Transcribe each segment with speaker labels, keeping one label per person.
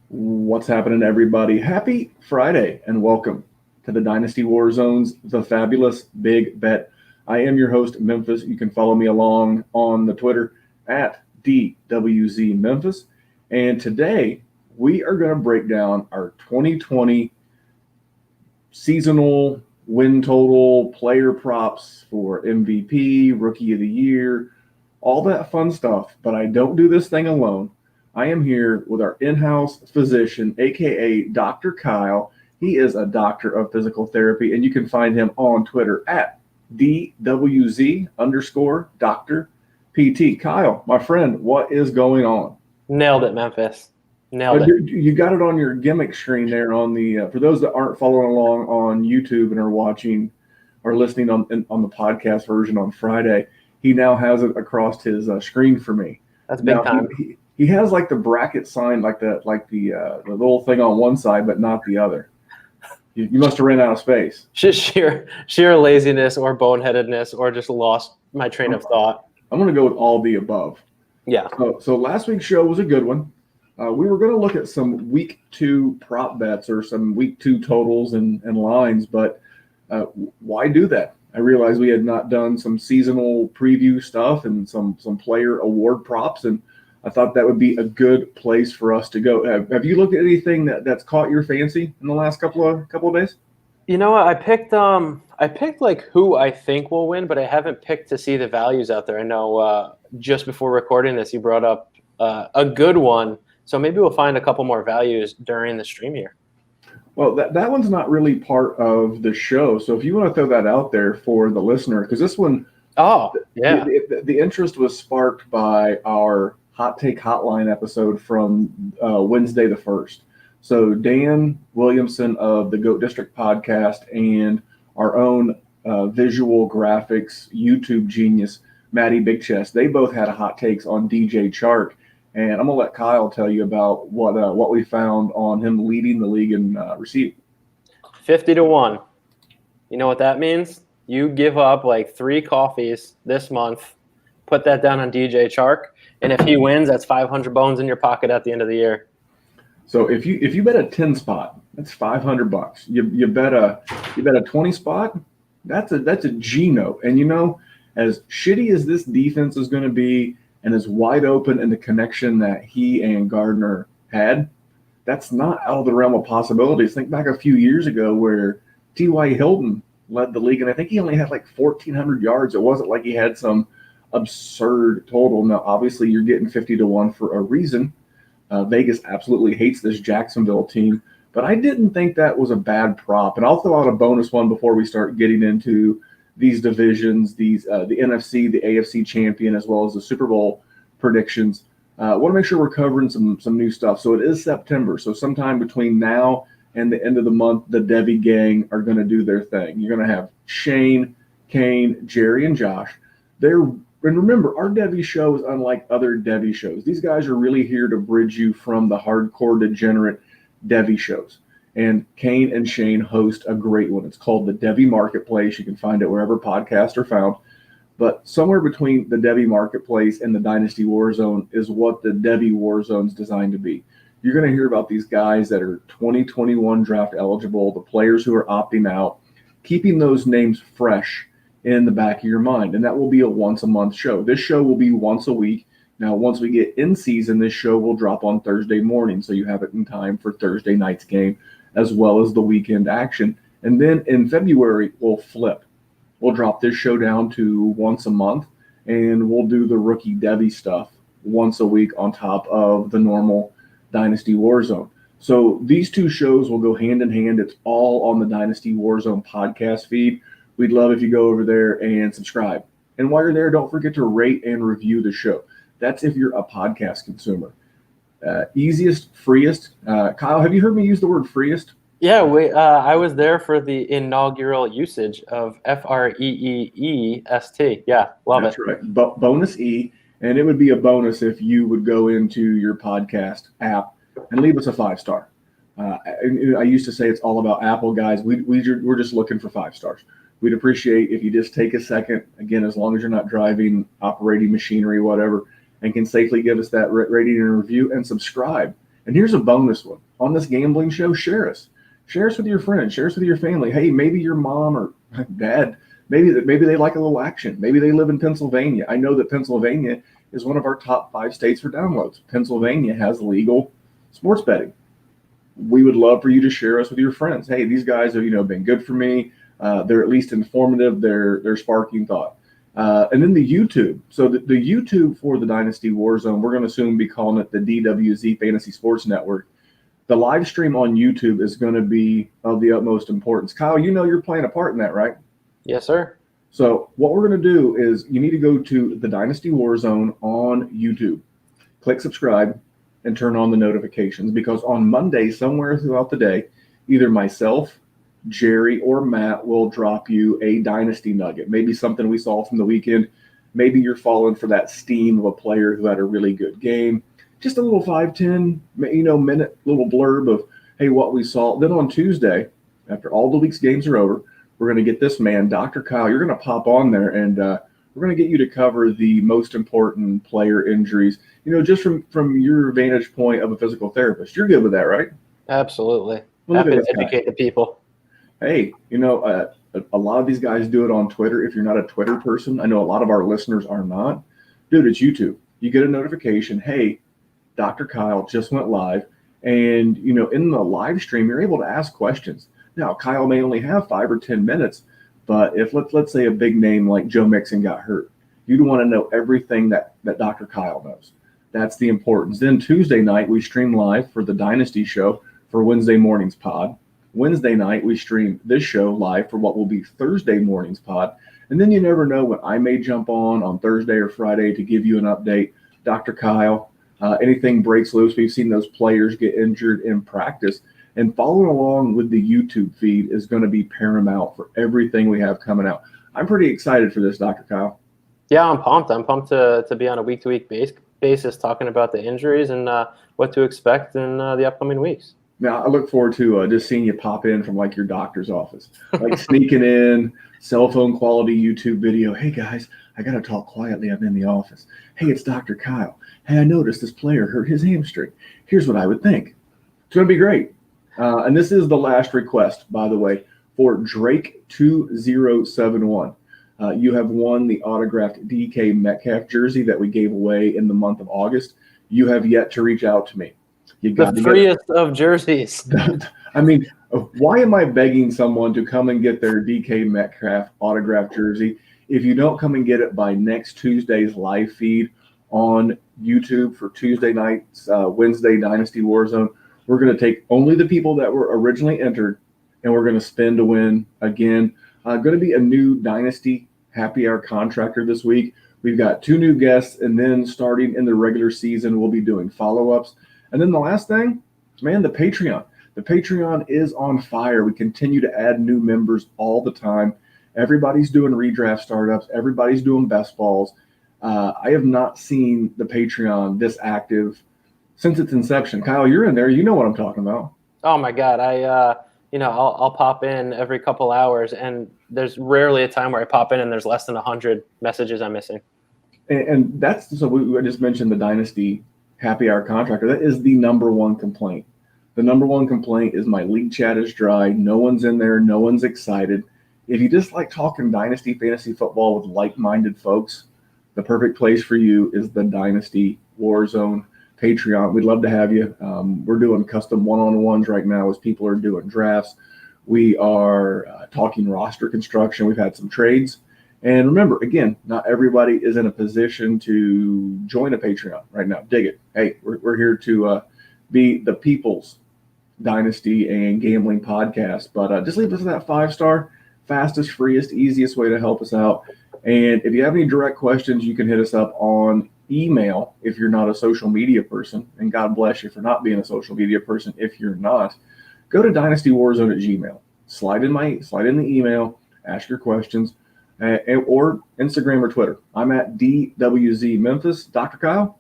Speaker 1: What's happening, everybody? Happy Friday and welcome to the Dynasty Warzones, the fabulous Big Bet. I am your host, Memphis. You can follow me along on the Twitter at DWZ Memphis. And today we are going to break down our 2020 seasonal win total, player props for MVP, Rookie of the Year, all that fun stuff. But I don't do this thing alone. I am here with our in-house physician, aka Dr. Kyle. He is a doctor of physical therapy, and you can find him on Twitter at DWZ underscore Dr. PT. Kyle, my friend, what is going on?
Speaker 2: Nailed it, Memphis. Nailed it.
Speaker 1: You got it on your gimmick screen there on the for those that aren't following along on YouTube and are watching or listening on the podcast version on Friday. He now has it across his screen for me.
Speaker 2: That's big
Speaker 1: Now,
Speaker 2: time.
Speaker 1: He has like the bracket sign, like the little thing on one side, but not the other. You must have ran out of space.
Speaker 2: Just sheer laziness or boneheadedness or just lost my train of thought.
Speaker 1: I'm going to go with all the above.
Speaker 2: Yeah.
Speaker 1: So last week's show was a good one. We were going to look at some week 2 prop bets or some week 2 totals and lines, but why do that? I realized we had not done some seasonal preview stuff and some player award props, and I thought that would be a good place for us to go. Have you looked at anything that's caught your fancy in the last couple of days?
Speaker 2: You know what? I picked like who I think will win, but I haven't picked to see the values out there. I know just before recording this, you brought up a good one, so maybe we'll find a couple more values during the stream here.
Speaker 1: Well, that one's not really part of the show, so if you want to throw that out there for the listener, because this one, the interest was sparked by our Hot Take Hotline episode from Wednesday the 1st. So Dan Williamson of the GOAT District podcast and our own visual graphics YouTube genius, Maddie Big Chest, they both had hot takes on DJ Chark. And I'm going to let Kyle tell you about what we found on him leading the league in receiving.
Speaker 2: 50-1. You know what that means? You give up like 3 coffees this month, put that down on DJ Chark, and if he wins, that's 500 bones in your pocket at the end of the year.
Speaker 1: So if you bet a 10 spot, that's $500. You bet a 20 spot, that's a G note. And you know, as shitty as this defense is going to be, and as wide open in the connection that he and Gardner had, that's not out of the realm of possibilities. Think back a few years ago where T.Y. Hilton led the league, and I think he only had like 1,400 yards. It wasn't like he had some absurd total. Now, obviously, you're getting 50-1 for a reason. Vegas absolutely hates this Jacksonville team, but I didn't think that was a bad prop. And I'll throw out a bonus one before we start getting into these divisions, the NFC, the AFC champion, as well as the Super Bowl predictions. I want to make sure we're covering some new stuff. So it is September. So sometime between now and the end of the month, the Debbie gang are going to do their thing. You're going to have Shane, Kane, Jerry, and Josh. And remember, our Debbie show is unlike other Debbie shows. These guys are really here to bridge you from the hardcore degenerate Debbie shows. And Kane and Shane host a great one. It's called the Debbie Marketplace. You can find it wherever podcasts are found. But somewhere between the Debbie Marketplace and the Dynasty Warzone is what the Debbie Warzone is designed to be. You're going to hear about these guys that are 2021 draft eligible, the players who are opting out, keeping those names fresh in the back of your mind. And that will be a once-a-month show. This show will be once a week. Now, once we get in season, this show will drop on Thursday morning, so you have it in time for Thursday night's game, as well as the weekend action. And then in February, we'll flip. We'll drop this show down to once a month, and we'll do the Rookie Debbie stuff once a week on top of the normal Dynasty Warzone. So these two shows will go hand in hand. It's all on the Dynasty Warzone podcast feed. We'd love if you go over there and subscribe. And while you're there, don't forget to rate and review the show. That's if you're a podcast consumer. Easiest, freest. Kyle, have you heard me use the word freest?
Speaker 2: Yeah, I was there for the inaugural usage of FREEEST. Yeah, love
Speaker 1: That's
Speaker 2: it.
Speaker 1: right. Bonus E. And it would be a bonus if you would go into your podcast app and leave us a 5-star. I used to say it's all about Apple, guys. We're just looking for 5 stars. We'd appreciate if you just take a second, again, as long as you're not driving, operating machinery, whatever, and can safely give us that rating and review and subscribe. And here's a bonus one. On this gambling show, share us. Share us with your friends. Share us with your family. Hey, maybe your mom or dad, maybe they like a little action. Maybe they live in Pennsylvania. I know that Pennsylvania is one of our top 5 states for downloads. Pennsylvania has legal sports betting. We would love for you to share us with your friends. Hey, these guys have been good for me. They're at least informative. They're sparking thought. And then the YouTube. So the YouTube for the Dynasty Warzone, we're going to soon be calling it the DWZ Fantasy Sports Network. The live stream on YouTube is going to be of the utmost importance. Kyle, you're playing a part in that, right?
Speaker 2: Yes, sir.
Speaker 1: So what we're going to do is you need to go to the Dynasty Warzone on YouTube, click subscribe, and turn on the notifications, because on Monday, somewhere throughout the day, either myself, Jerry, or Matt will drop you a Dynasty nugget, maybe something we saw from the weekend. Maybe you're falling for that steam of a player who had a really good game. Just a little 5-10 minute little blurb of, hey, what we saw. Then on Tuesday, after all the week's games are over, we're going to get this man, Dr. Kyle. You're going to pop on there, and we're going to get you to cover the most important player injuries, just from your vantage point of a physical therapist. You're good with that, right?
Speaker 2: Absolutely.
Speaker 1: Well,
Speaker 2: Happy to educate the people.
Speaker 1: Hey, a lot of these guys do it on Twitter. If you're not a Twitter person, I know a lot of our listeners are not. Dude, it's YouTube. You get a notification, hey, Dr. Kyle just went live. And, in the live stream, you're able to ask questions. Now, Kyle may only have 5 or 10 minutes, but if let's say a big name like Joe Mixon got hurt, you'd want to know everything that Dr. Kyle knows. That's the importance. Then Tuesday night, we stream live for the Dynasty show for Wednesday morning's pod. Wednesday night, we stream this show live for what will be Thursday morning's pod. And then you never know when I may jump on Thursday or Friday to give you an update. Dr. Kyle, anything breaks loose. We've seen those players get injured in practice. And following along with the YouTube feed is going to be paramount for everything we have coming out. I'm pretty excited for this, Dr. Kyle.
Speaker 2: Yeah, I'm pumped. I'm pumped to be on a week-to-week basis talking about the injuries and what to expect in the upcoming weeks.
Speaker 1: Now, I look forward to just seeing you pop in from like your doctor's office, like sneaking in, cell phone quality YouTube video. Hey, guys, I got to talk quietly. I'm in the office. Hey, it's Dr. Kyle. Hey, I noticed this player hurt his hamstring. Here's what I would think. It's going to be great. And this is the last request, by the way, for Drake2071. You have won the autographed DK Metcalf jersey that we gave away in the month of August. You have yet to reach out to me. You got
Speaker 2: the freest of jerseys.
Speaker 1: I mean, why am I begging someone to come and get their DK Metcalf autographed jersey if you don't come and get it by next Tuesday's live feed on YouTube for Tuesday night's Wednesday Dynasty Warzone? We're going to take only the people that were originally entered, and we're going to spin to win again. Going to be a new Dynasty Happy Hour contractor this week. We've got 2 new guests, and then starting in the regular season, we'll be doing follow-ups. And then the last thing, man, the Patreon. The Patreon is on fire. We continue to add new members all the time. Everybody's doing redraft startups. Everybody's doing best balls. I have not seen the Patreon this active since its inception. Kyle, you're in there. You know what I'm talking about.
Speaker 2: Oh my God. I'll pop in every couple hours, and there's rarely a time where I pop in and there's less than 100 messages I'm missing.
Speaker 1: And that's, so we just mentioned the Dynasty Happy Hour contractor. That is the number one complaint. The number one complaint is my league chat is dry. No one's in there. No one's excited. If you just like talking Dynasty fantasy football with like-minded folks, the perfect place for you is the Dynasty Warzone Patreon. We'd love to have you. We're doing custom one-on-ones right now as people are doing drafts. We are talking roster construction. We've had some trades. And remember, again, not everybody is in a position to join a Patreon right now. Dig it. Hey, we're here to be the people's Dynasty and gambling podcast. But just leave us that 5-star, fastest, freest, easiest way to help us out. And if you have any direct questions, you can hit us up on email if you're not a social media person. And God bless you for not being a social media person if you're not. Go to dynastywarzone@gmail. Slide in the email, ask your questions, or Instagram or Twitter. I'm at DWZ Memphis. Dr. Kyle?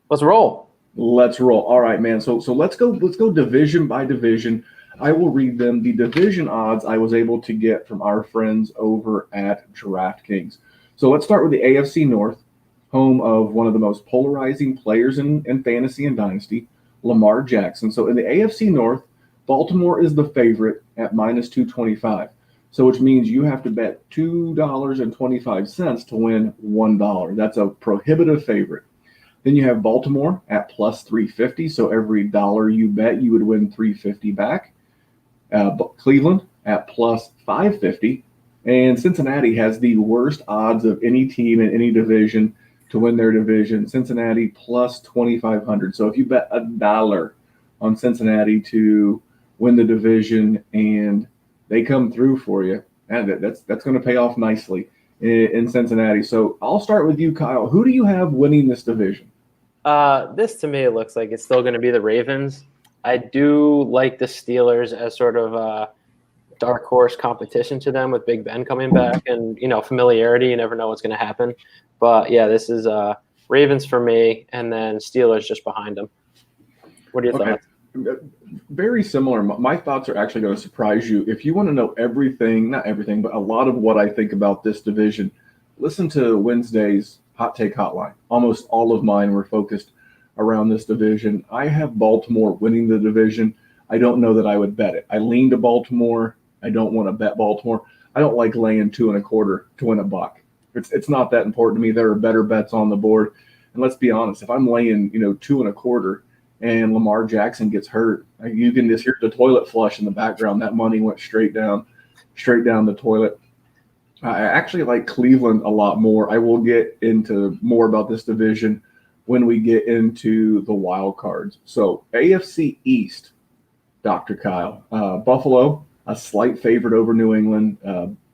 Speaker 2: Let's roll.
Speaker 1: Let's roll. All right, man. So let's go division by division. I will read them. The division odds I was able to get from our friends over at DraftKings. So let's start with the AFC North, home of one of the most polarizing players in fantasy and dynasty. Lamar Jackson. So in the AFC North, Baltimore is the favorite at minus 225. So which means you have to bet $2.25 to win $1. That's a prohibitive favorite. Then you have Baltimore at plus 350. So every dollar you bet, you would win 350 back. Cleveland at plus 550. And Cincinnati has the worst odds of any team in any division to win their division. Cincinnati plus 2,500. So if you bet $1 on Cincinnati to win the division and they come through for you, and that's going to pay off nicely in Cincinnati. So I'll start with you, Kyle. Who do you have winning this division?
Speaker 2: This to me, it looks like it's still going to be the Ravens. I do like the Steelers as sort of a dark horse competition to them with Big Ben coming back and, familiarity. You never know what's going to happen. But, yeah, this is Ravens for me and then Steelers just behind them. What are your thoughts?
Speaker 1: Very similar. My thoughts are actually going to surprise you. If you want to know everything, not everything, but a lot of what I think about this division, listen to Wednesday's Hot Take Hotline. Almost all of mine were focused around this division. I have Baltimore winning the division. I don't know that I would bet it. I lean to Baltimore. I don't want to bet Baltimore. I don't like laying 2.25 to win $1. It's not that important to me. There are better bets on the board. And let's be honest, if I'm laying, 2.25 and Lamar Jackson gets hurt, you can just hear the toilet flush in the background. That money went straight down the toilet. I actually like Cleveland a lot more. I will get into more about this division when we get into the wild cards. So AFC East, Dr. Kyle. Buffalo, a slight favorite over New England.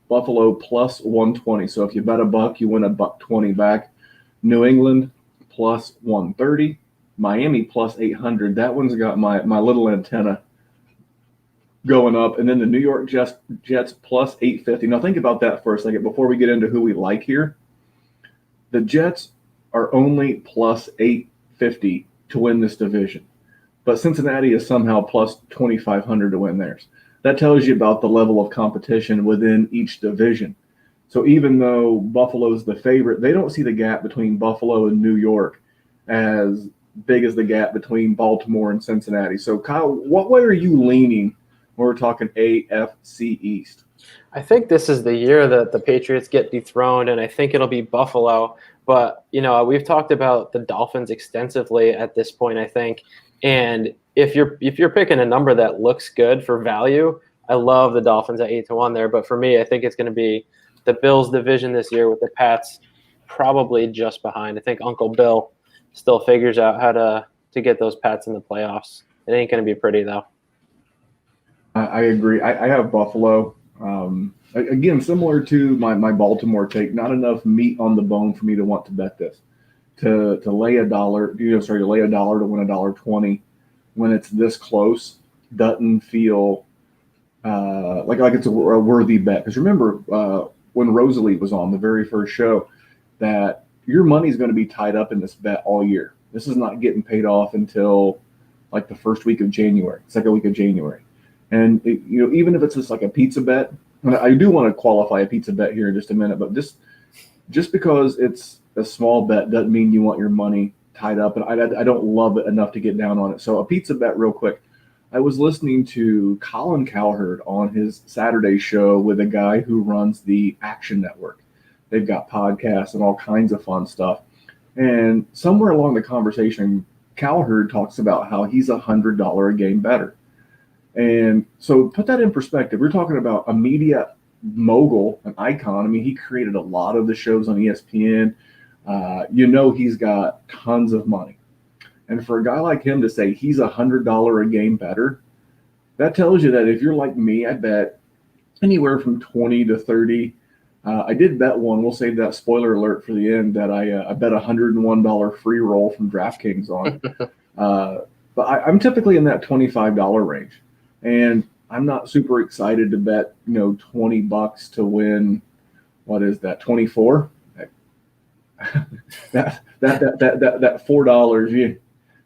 Speaker 1: Buffalo plus 120. So if you bet $1, you win $1.20 back. New England plus 130. Miami plus 800. That one's got my little antenna going up. And then the New York Jets plus 850. Now think about that for a second before we get into who we like here. The Jets are only plus 850 to win this division, but Cincinnati is somehow plus 2,500 to win theirs. That tells you about the level of competition within each division. So even though Buffalo's the favorite, they don't see the gap between Buffalo and New York as big as the gap between Baltimore and Cincinnati. So Kyle, what way are you leaning when we're talking AFC East?
Speaker 2: I think this is the year that the Patriots get dethroned, and I think it'll be Buffalo. But, we've talked about the Dolphins extensively at this point, I think. And if you're picking a number that looks good for value, I love the Dolphins at 8-1 there. But for me, I think it's going to be the Bills division this year with the Pats probably just behind. I think Uncle Bill still figures out how to get those Pats in the playoffs. It ain't going to be pretty, though.
Speaker 1: I agree. I have Buffalo. Again, similar to my Baltimore take, not enough meat on the bone for me to want to bet this. To lay $1, to lay $1 to win $1.20 when it's this close doesn't feel like it's a worthy bet. Because remember when Rosalie was on the very first show that your money's going to be tied up in this bet all year. This is not getting paid off until like the first week of January, second week of January. And even if it's just like a pizza bet, and I do want to qualify a pizza bet here in just a minute, but just because it's a small bet doesn't mean you want your money tied up. And I don't love it enough to get down on it. So a pizza bet real quick. I was listening to Colin Cowherd on his Saturday show with a guy who runs the Action Network. They've got podcasts and all kinds of fun stuff. And somewhere along the conversation, Cowherd talks about how he's $100 a game better. And so put that in perspective. We're talking about a media mogul, an icon. I mean, he created a lot of the shows on ESPN. He's got tons of money. And for a guy like him to say he's $100 a game better, that tells you that if you're like me, I bet anywhere from 20 to 30. I did bet one. We'll save that spoiler alert for the end that I bet $101 free roll from DraftKings on. But I'm typically in that $25 range. And I'm not super excited to bet, $20 to win. What is that? 24. that $4. Yeah.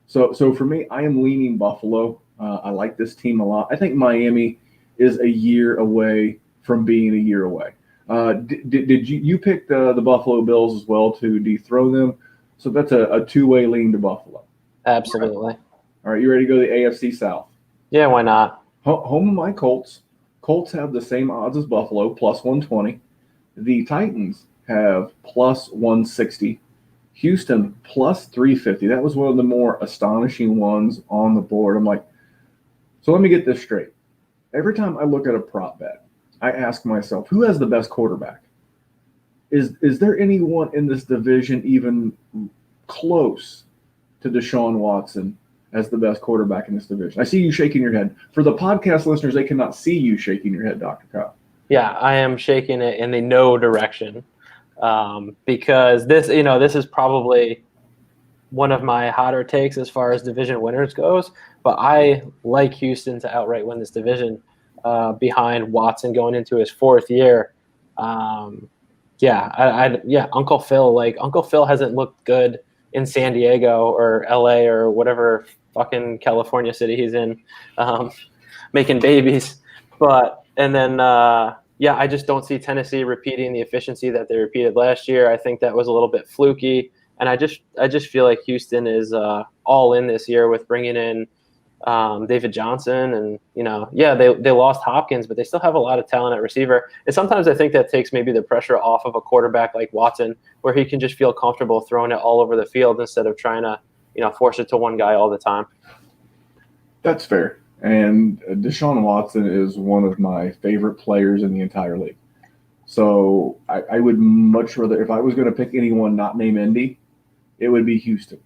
Speaker 1: So for me, I am leaning Buffalo. I like this team a lot. I think Miami is a year away from being a year away. Did you pick the Buffalo Bills as well to dethrone them? So that's a two-way lean to Buffalo.
Speaker 2: Absolutely.
Speaker 1: All right, you ready to go to the AFC South?
Speaker 2: Yeah, why not?
Speaker 1: Home of my Colts. Colts have the same odds as Buffalo, plus 120. The Titans have plus 160. Houston plus 350. That was one of the more astonishing ones on the board. I'm like, so let me get this straight. Every time I look at a prop bet, I ask myself, who has the best quarterback? Is there anyone in this division even close to Deshaun Watson as the best quarterback in this division? I see you shaking your head. For the podcast listeners, they cannot see you shaking your head, Dr. Kyle.
Speaker 2: Yeah, I am shaking it in the no direction because this is probably one of my hotter takes as far as division winners goes. But I like Houston to outright win this division behind Watson going into his fourth year. Uncle Phil hasn't looked good in San Diego or LA or whatever fucking California city he's in, making babies. I just don't see Tennessee repeating the efficiency that they repeated last year. I think that was a little bit fluky, and I just feel like Houston is all in this year with bringing in David Johnson, and they lost Hopkins, but they still have a lot of talent at receiver. And sometimes I think that takes maybe the pressure off of a quarterback like Watson, where he can just feel comfortable throwing it all over the field instead of trying to force it to one guy all the time.
Speaker 1: That's fair. And Deshaun Watson is one of my favorite players in the entire league. So I would much rather, if I was going to pick anyone not named Indy, it would be Houston.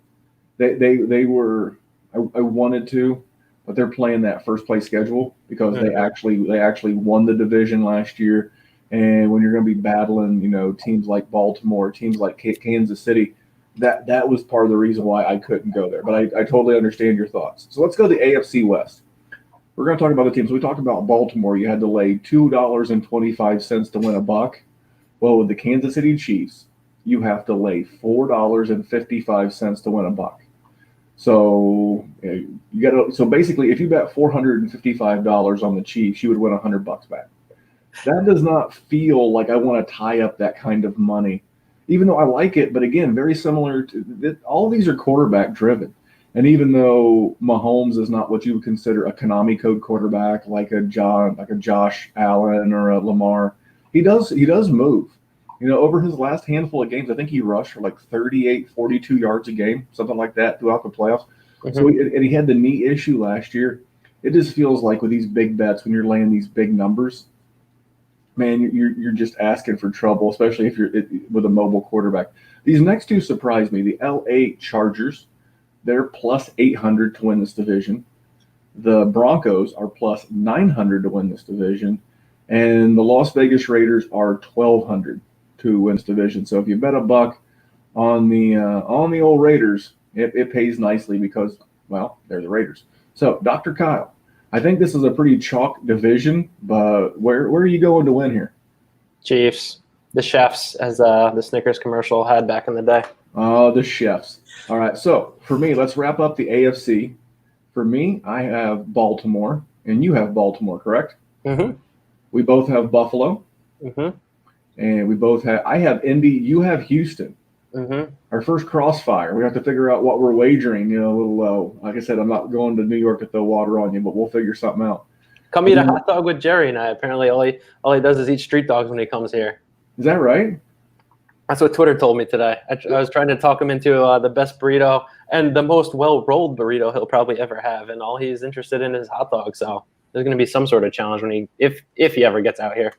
Speaker 1: They were, I wanted to, but they're playing that first place schedule because they actually won the division last year. And when you're going to be battling, teams like Baltimore, teams like Kansas City, that was part of the reason why I couldn't go there. But I totally understand your thoughts. So let's go to the AFC West. We're going to talk about the teams. We talked about Baltimore. You had to lay $2.25 to win a buck. Well, with the Kansas City Chiefs, you have to lay $4.55 to win a buck. So So basically, if you bet $455 on the Chiefs, you would win $100 back. That does not feel like I want to tie up that kind of money, even though I like it. But again, very similar to all of these are quarterback driven. And even though Mahomes is not what you would consider a Konami code quarterback like a Josh Allen or a Lamar, he does move. Over his last handful of games, I think he rushed for like 38, 42 yards a game, something like that throughout the playoffs. Mm-hmm. So and he had the knee issue last year. It just feels like with these big bets, when you're laying these big numbers, man, you're just asking for trouble, especially if you're with a mobile quarterback. These next two surprise me. The LA Chargers, they're plus 800 to win this division. The Broncos are plus 900 to win this division. And the Las Vegas Raiders are 1,200 to win this division. So if you bet a buck on the old Raiders, it pays nicely because, well, they're the Raiders. So, Dr. Kyle, I think this is a pretty chalk division, but where are you going to win here?
Speaker 2: Chiefs. The chefs, as the Snickers commercial had back in the day.
Speaker 1: Oh, the chefs. All right, so for me, let's wrap up the AFC. For me, I have Baltimore, and you have Baltimore, correct?
Speaker 2: Mm-hmm.
Speaker 1: We both have Buffalo.
Speaker 2: Mm-hmm.
Speaker 1: And I have Indy, you have Houston.
Speaker 2: Mm-hmm.
Speaker 1: Our first crossfire. We have to figure out what we're wagering, a little low. Like I said, I'm not going to New York to throw water on you, but we'll figure something out.
Speaker 2: Come eat a hot dog with Jerry and I. Apparently, all he does is eat street dogs when he comes here.
Speaker 1: Is that right?
Speaker 2: That's what Twitter told me today. I was trying to talk him into the best burrito and the most well-rolled burrito he'll probably ever have, and all he's interested in is hot dogs. So there's going to be some sort of challenge if he ever gets out here.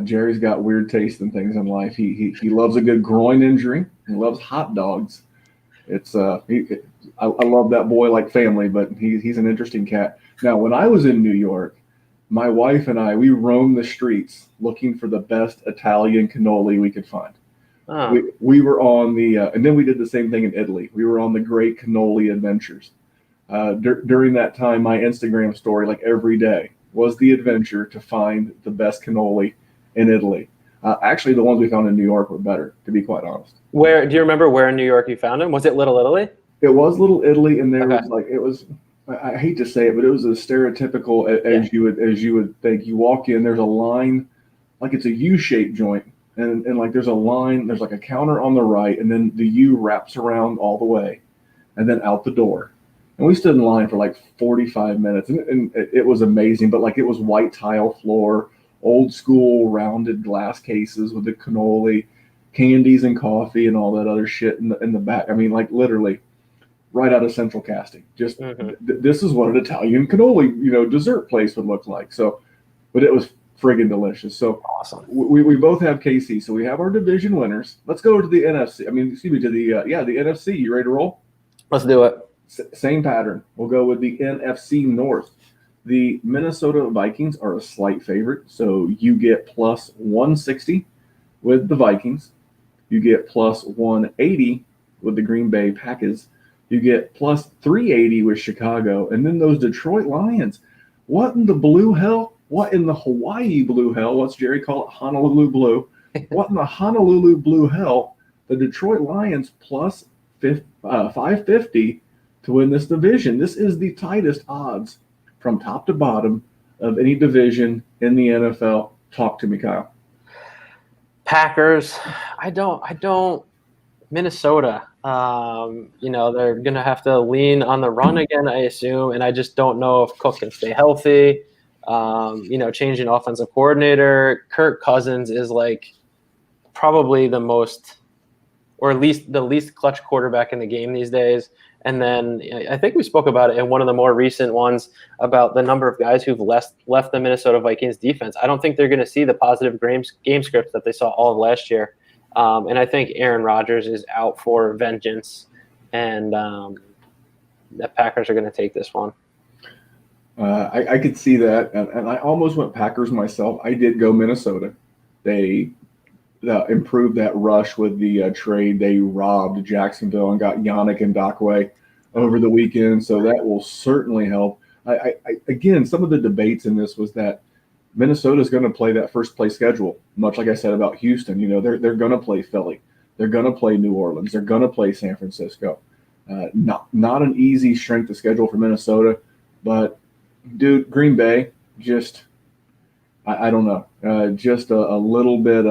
Speaker 1: Jerry's got weird taste in things in life. He loves a good groin injury. He loves hot dogs. I love that boy like family, but he's an interesting cat. Now, when I was in New York, my wife and we roamed the streets looking for the best Italian cannoli we could find. Oh. We were on and then we did the same thing in Italy. We were on the Great Cannoli Adventures. During that time, my Instagram story, like every day, was the adventure to find the best cannoli in Italy. Actually, the ones we found in New York were better, to be quite honest.
Speaker 2: Where do you remember where in New York you found them? Was it Little Italy?
Speaker 1: It was Little Italy, and there was I hate to say it, but it was as stereotypical as you would think. You walk in, there's a line, like it's a U-shaped joint, and like there's a line, there's like a counter on the right, and then the U wraps around all the way, and then out the door. And we stood in line for like 45 minutes, and it was amazing. But like, it was white tile floor, old school rounded glass cases with the cannoli, candies and coffee and all that other shit in the back. I mean, like literally right out of central casting. Just this is what an Italian cannoli, dessert place would look like. So, but it was friggin' delicious. So
Speaker 2: Awesome.
Speaker 1: we both have KC. So we have our division winners. Let's go to the NFC. I mean, excuse me, to the the NFC. You ready to roll?
Speaker 2: Let's do it.
Speaker 1: Same pattern. We'll go with the NFC North. The Minnesota Vikings are a slight favorite, so you get plus 160 with the Vikings. You get plus 180 with the Green Bay Packers. You get plus 380 with Chicago. And then those Detroit Lions. What in the blue hell? What in the Hawaii blue hell? What's Jerry call it? Honolulu blue. What in the Honolulu blue hell? The Detroit Lions plus 550 to win this division. This is the tightest odds from top to bottom of any division in the NFL. Talk to me, Kyle.
Speaker 2: Packers. I don't. Minnesota. They're gonna have to lean on the run again, I assume, and I just don't know if Cook can stay healthy. Changing offensive coordinator. Kirk Cousins is like probably the most, or at least the least clutch quarterback in the game these days. And then I think we spoke about it in one of the more recent ones about the number of guys who've left the Minnesota Vikings defense. I don't think they're going to see the positive game scripts that they saw all of last year. And I think Aaron Rodgers is out for vengeance, and the Packers are going to take this one.
Speaker 1: I could see that, and I almost went Packers myself. I did go Minnesota. They improved that rush with the trade. They robbed Jacksonville and got Yannick Ngakoue over the weekend, so that will certainly help. Again, some of the debates in this was that Minnesota is going to play that first place schedule, much like I said about Houston. They're going to play Philly, they're going to play New Orleans, they're going to play San Francisco. Not an easy strength of schedule for Minnesota, but dude, Green Bay just I don't know, just a little bit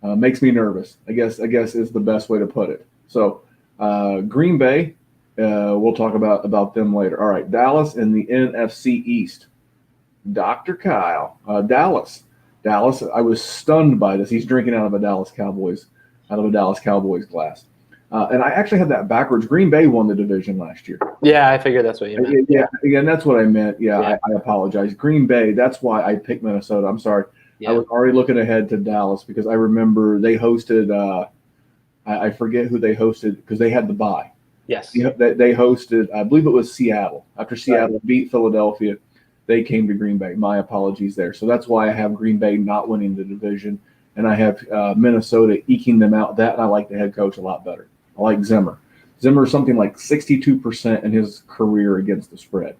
Speaker 1: makes me nervous. I guess is the best way to put it. So Green Bay, we'll talk about them later. All right, Dallas in the NFC East. Dr. Kyle, Dallas. I was stunned by this. He's drinking out of a Dallas Cowboys glass. And I actually had that backwards. Green Bay won the division last year.
Speaker 2: Yeah, I figured that's what you meant.
Speaker 1: Yeah, again, that's what I meant. Yeah. I apologize. Green Bay, that's why I picked Minnesota. I'm sorry. Yeah. I was already looking ahead to Dallas because I remember they hosted I forget who they hosted because they had the bye.
Speaker 2: Yes.
Speaker 1: They hosted, I believe it was Seattle. After Seattle beat Philadelphia, they came to Green Bay. My apologies there. So that's why I have Green Bay not winning the division, and I have Minnesota eking them out. That, and I like the head coach a lot better. I like Zimmer. Zimmer is something like 62% in his career against the spread,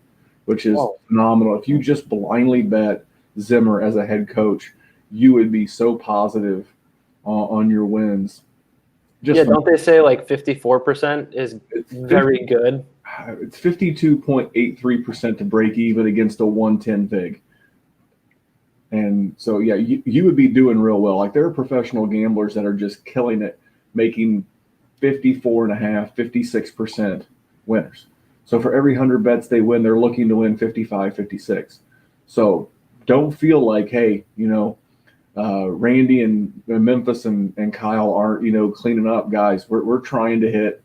Speaker 1: which is phenomenal. If you just blindly bet Zimmer as a head coach, you would be so positive on your wins.
Speaker 2: Don't they say like 54% is very good?
Speaker 1: It's 52.83% to break even against a 110 vig. And so, yeah, you would be doing real well. Like, there are professional gamblers that are just killing it, making 54.5%, 56% winners. So for every 100 bets they win, they're looking to win 55, 56. So don't feel like, hey, Randy and Memphis and Kyle aren't, cleaning up, guys. We're trying to hit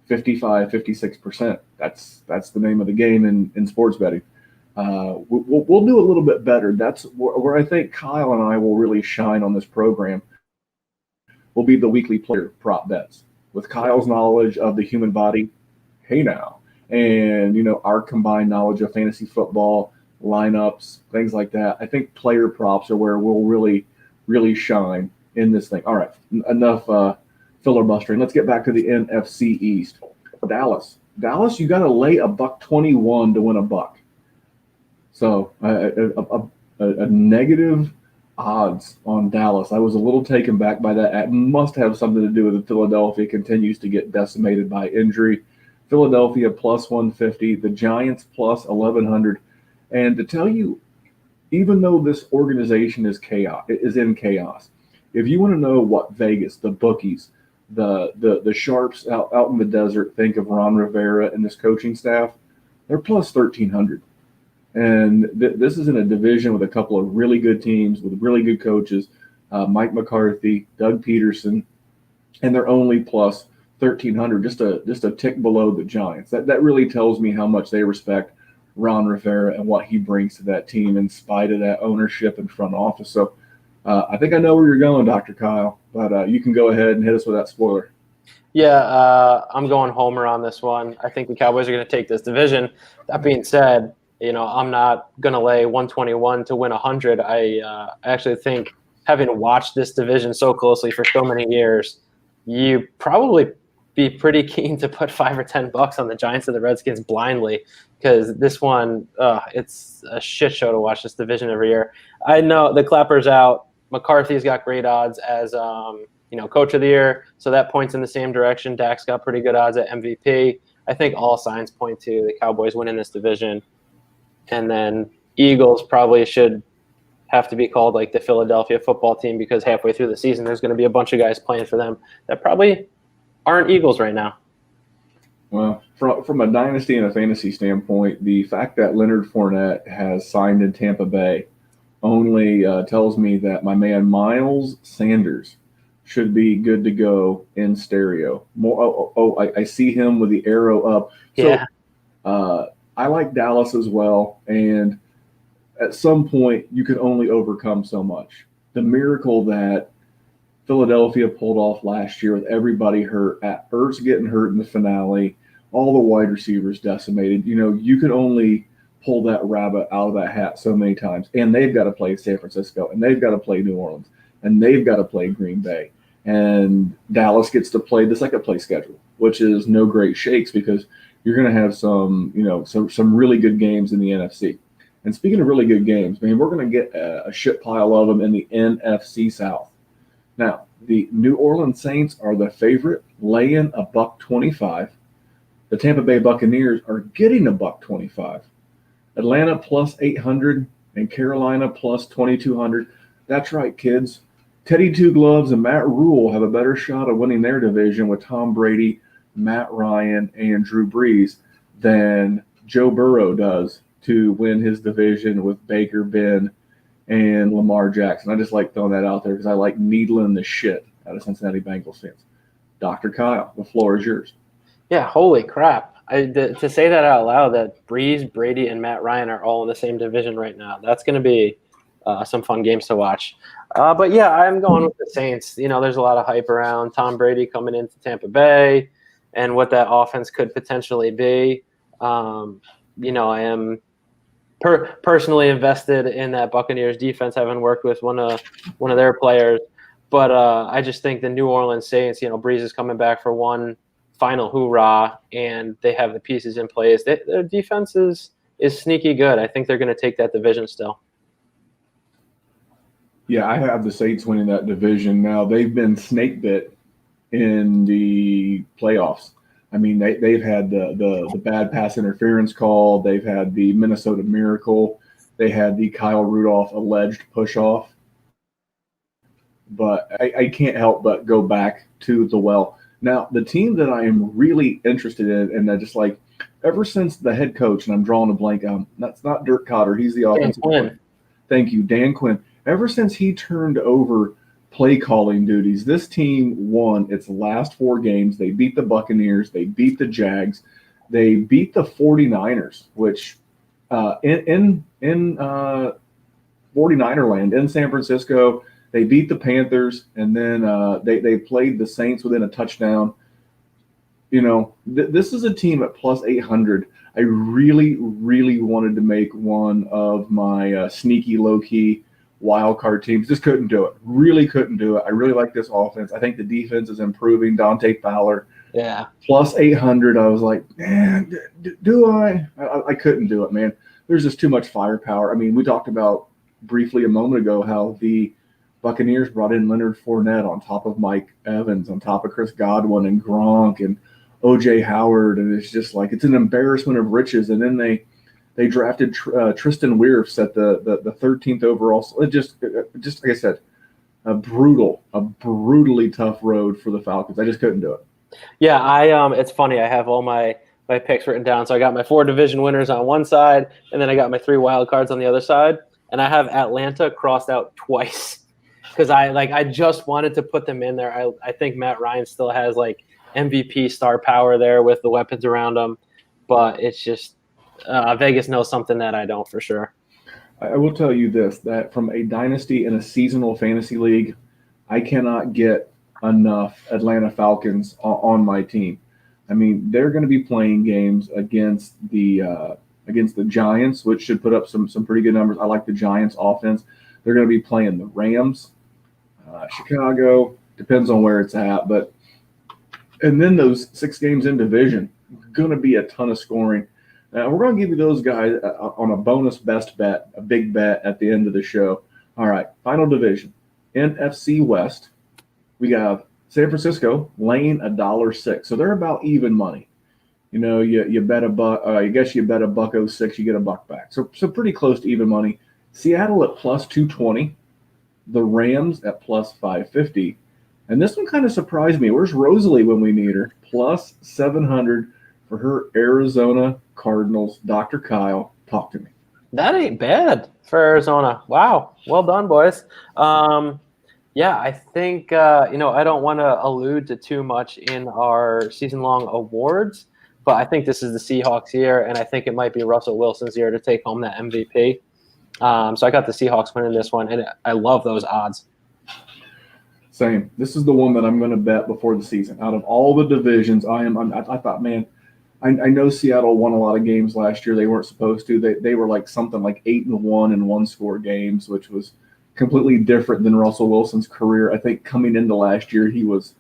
Speaker 1: 55, 56%. That's the name of the game in sports betting. We'll do a little bit better. That's where I think Kyle and I will really shine on this program. Will be the weekly player prop bets. With Kyle's knowledge of the human body, hey now, and our combined knowledge of fantasy football, lineups, things like that. I think player props are where we'll really, really shine in this thing. All right, enough filibustering. Let's get back to the NFC East. Dallas, you got to lay $1.21 to win $1. So a negative odds on Dallas. I was a little taken back by that. It must have something to do with the Philadelphia continues to get decimated by injury. Philadelphia plus 150, the Giants plus 1,100. And to tell you, even though this organization is in chaos, if you want to know what Vegas, the bookies, the sharps out in the desert think of Ron Rivera and this coaching staff. They're plus 1,300. And this is in a division with a couple of really good teams with really good coaches, Mike McCarthy, Doug Peterson, and they're only plus 1,300, just a tick below the Giants. That really tells me how much they respect Ron Rivera and what he brings to that team in spite of that ownership and front office. So I think I know where you're going, Dr. Kyle, but you can go ahead and hit us with that spoiler.
Speaker 2: Yeah, I'm going Homer on this one. I think the Cowboys are going to take this division. That being said, I'm not going to lay 121 to win 100. I actually think, having watched this division so closely for so many years, you probably be pretty keen to put $5 or $10 on the Giants and the Redskins blindly, because this one, it's a shit show to watch this division every year. I know the clapper's out. McCarthy's got great odds as coach of the year, so that points in the same direction. Dak's got pretty good odds at MVP. I think all signs point to the Cowboys winning this division. And then Eagles probably should have to be called like the Philadelphia football team, because halfway through the season there's going to be a bunch of guys playing for them that probably aren't Eagles right now.
Speaker 1: Well, from a dynasty and a fantasy standpoint, the fact that Leonard Fournette has signed in Tampa Bay only tells me that my man Miles Sanders should be good to go in stereo. I see him with the arrow up. So,
Speaker 2: yeah.
Speaker 1: I like Dallas as well, and at some point you can only overcome so much. The miracle that Philadelphia pulled off last year with everybody hurt, Ertz getting hurt in the finale, all the wide receivers decimated. You can only pull that rabbit out of that hat so many times. And they've got to play San Francisco, and they've got to play New Orleans, and they've got to play Green Bay. And Dallas gets to play the second place schedule, which is no great shakes, because you're going to have some really good games in the NFC. And speaking of really good games, man, we're going to get a shit pile of them in the NFC South. Now, the New Orleans Saints are the favorite, laying $125. The Tampa Bay Buccaneers are getting $125. Atlanta plus 800 and Carolina plus 2,200. That's right, kids. Teddy Two Gloves and Matt Rule have a better shot of winning their division with Tom Brady, Matt Ryan, and Drew Brees than Joe Burrow does to win his division with Baker, Ben, and Lamar Jackson. I just like throwing that out there because I like needling the shit out of Cincinnati Bengals fans. Dr. Kyle, the floor is yours.
Speaker 2: Yeah, holy crap. To say that out loud, that Brees, Brady, and Matt Ryan are all in the same division right now, that's going to be some fun games to watch. But, yeah, I'm going with the Saints. There's a lot of hype around Tom Brady coming into Tampa Bay and what that offense could potentially be. I am personally invested in that Buccaneers defense, having worked with one of their players. But I just think the New Orleans Saints, Brees is coming back for one final hoorah, and they have the pieces in place. Their defense is sneaky good. I think they're going to take that division still.
Speaker 1: Yeah, I have the Saints winning that division. Now, they've been snake bit in the playoffs. I mean, they've had the bad pass interference call. They've had the Minnesota Miracle. They had the Kyle Rudolph alleged push-off. But I can't help but go back to the well. Now, the team that I am really interested in, and I just like, ever since the head coach, and I'm drawing a blank, that's not Dirk Cotter. He's the offensive coordinator. Thank you, Dan Quinn. Ever since he turned over play calling duties, this team won its last 4 games. They beat the Buccaneers. They beat the Jags. They beat the 49ers, which in 49er land in San Francisco, they beat the Panthers, and then they played the Saints within a touchdown. This is a team at plus 800. I really, really wanted to make one of my sneaky, low-key wild card teams. Just couldn't do it. Really couldn't do it. I really like this offense. I think the defense is improving. Dante Fowler.
Speaker 2: Yeah.
Speaker 1: Plus 800. I was like, man, do I? I couldn't do it, man. There's just too much firepower. I mean, we talked about briefly a moment ago how the Buccaneers brought in Leonard Fournette on top of Mike Evans, on top of Chris Godwin and Gronk and O.J. Howard, and it's just like it's an embarrassment of riches. And then they drafted Tristan Wirfs at the 13th overall. So it just like I said, a brutally tough road for the Falcons. I just couldn't do it.
Speaker 2: Yeah, it's funny. I have all my picks written down. So I got my 4 division winners on one side, and then I got my 3 wild cards on the other side. And I have Atlanta crossed out twice because I just wanted to put them in there. I think Matt Ryan still has like MVP star power there with the weapons around him, but it's just Vegas knows something that I don't for sure.
Speaker 1: I will tell you this, that from a dynasty and a seasonal fantasy league, I cannot get enough Atlanta Falcons on my team. I mean, they're going to be playing games against the Giants, which should put up some pretty good numbers. I like the Giants offense. They're going to be playing the Rams, Chicago, depends on where it's at, and then those 6 games in division, going to be a ton of scoring. We're going to give you those guys on a bonus best bet, a big bet at the end of the show. All right, final division, NFC West. We got San Francisco laying $1.06, so they're about even money. You know, you bet a buck. I guess you bet $1.06, you get $1 back. So pretty close to even money. Seattle at plus 220, the Rams at plus 550, and this one kind of surprised me. Where's Rosalie when we need her? Plus 700 for her Arizona Cardinals. Dr. Kyle, talk to me.
Speaker 2: That ain't bad for Arizona. Wow, well done, boys. Yeah, I think I don't want to allude to too much in our season-long awards, but I think this is the Seahawks year, and I think it might be Russell Wilson's year to take home that MVP. So I got the Seahawks winning this one, and I love those odds.
Speaker 1: Same. This is the one that I'm going to bet before the season. Out of all the divisions, I thought, man, I know Seattle won a lot of games last year. They weren't supposed to. They were like something like 8-1 in one-score games, which was completely different than Russell Wilson's career. I think coming into last year, he was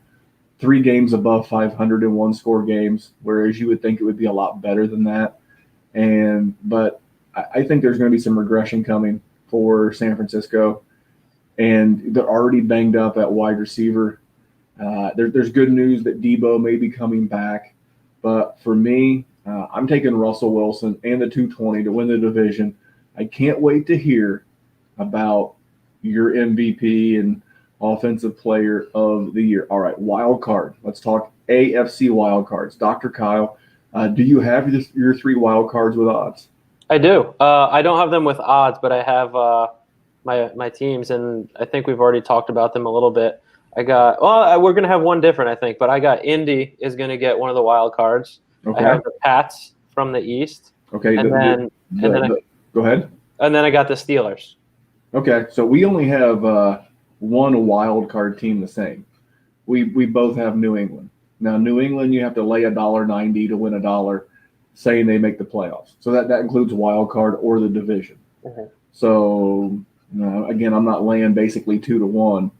Speaker 1: 3 games above 500 in one-score games, whereas you would think it would be a lot better than that. But I think there's going to be some regression coming for San Francisco, and they're already banged up at wide receiver. There's good news that Debo may be coming back, but for me, I'm taking Russell Wilson and the 220 to win the division. I can't wait to hear about your MVP and offensive player of the year. All right, wild card. Let's talk AFC wild cards. Dr. Kyle, do you have your 3 wild cards with odds?
Speaker 2: I do. I don't have them with odds, but I have my teams, and I think we've already talked about them a little bit. We're going to have one different, I think, but I got Indy is going to get one of the wild cards.
Speaker 1: Okay.
Speaker 2: I have the Pats from the East.
Speaker 1: Okay. Go ahead.
Speaker 2: And then I got the Steelers.
Speaker 1: Okay, so we only have one wild card team the same. We both have New England. Now, New England, you have to lay $1.90 to win $1, saying they make the playoffs. So that includes wild card or the division.
Speaker 2: Mm-hmm.
Speaker 1: So again, I'm not laying basically 2-1,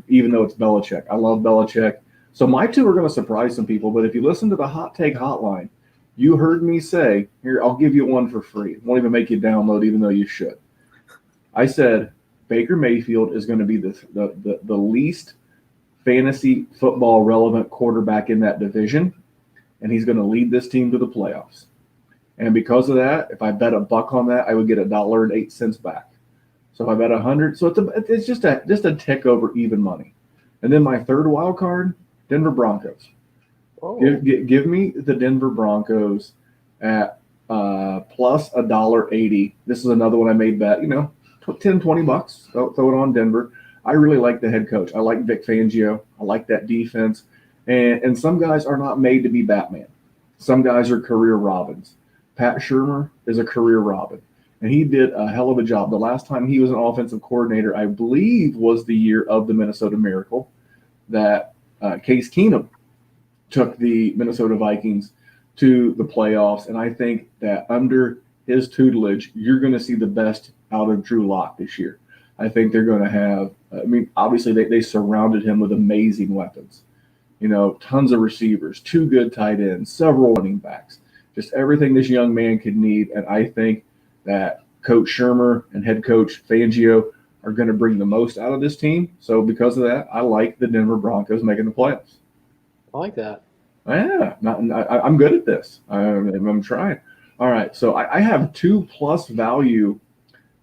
Speaker 1: even though it's Belichick. I love Belichick. So my 2 are going to surprise some people. But if you listen to the Hot Take Hotline, you heard me say, here, I'll give you one for free. It won't even make you download, even though you should. I said Baker Mayfield is going to be the least fantasy football relevant quarterback in that division, and he's going to lead this team to the playoffs. And because of that, if I bet $1 on that, I would get $1.08 back. So if I bet 100, so it's just a tick over even money. And then my 3rd wild card, Denver Broncos.
Speaker 2: Oh.
Speaker 1: Give me the Denver Broncos at plus $1.80. This is another one I made bet. $10-20. Throw it on Denver. I really like the head coach. I like Vic Fangio. I like that defense. And some guys are not made to be Batman. Some guys are career Robins. Pat Shurmur is a career Robin, and he did a hell of a job. The last time he was an offensive coordinator, I believe, was the year of the Minnesota Miracle that Case Keenum took the Minnesota Vikings to the playoffs. And I think that under his tutelage, you're going to see the best out of Drew Lock this year. I think they're going to have, obviously they surrounded him with amazing weapons. Tons of receivers, 2 good tight ends, several running backs, just everything this young man could need. And I think that Coach Shurmur and head coach Fangio are going to bring the most out of this team. So because of that, I like the Denver Broncos making the playoffs.
Speaker 2: I like that.
Speaker 1: Yeah, I'm good at this. I'm trying. All right, so I have 2+ value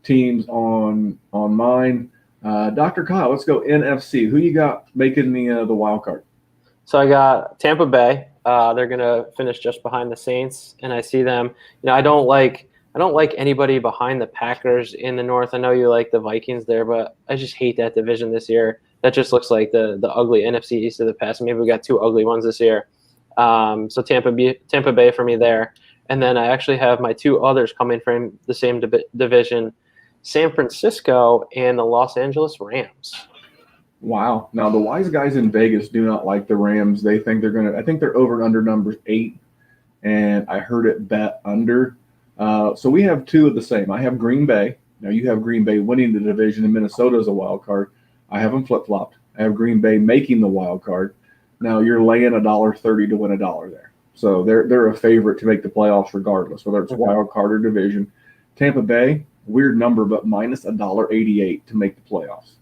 Speaker 1: teams on mine. Dr. Kyle, let's go NFC. Who you got making the wild card?
Speaker 2: So I got Tampa Bay. They're gonna finish just behind the Saints, and I see them. I don't like anybody behind the Packers in the North. I know you like the Vikings there, but I just hate that division this year. That just looks like the ugly NFC East of the past. Maybe we got two ugly ones this year. So Tampa Bay for me there, and then I actually have my two others coming from the same division, San Francisco and the Los Angeles Rams.
Speaker 1: Wow. Now the wise guys in Vegas do not like the Rams. They think they're gonna. I think they're over and under numbers 8, and I heard it bet under. So we have two of the same. I have Green Bay. Now you have Green Bay winning the division, and Minnesota is a wild card. I have them flip flopped. I have Green Bay making the wild card. Now you're laying $1.30 to win $1 there. So they're a favorite to make the playoffs regardless, whether it's wild card or division. Tampa Bay, weird number, but minus $1.88 to make the playoffs.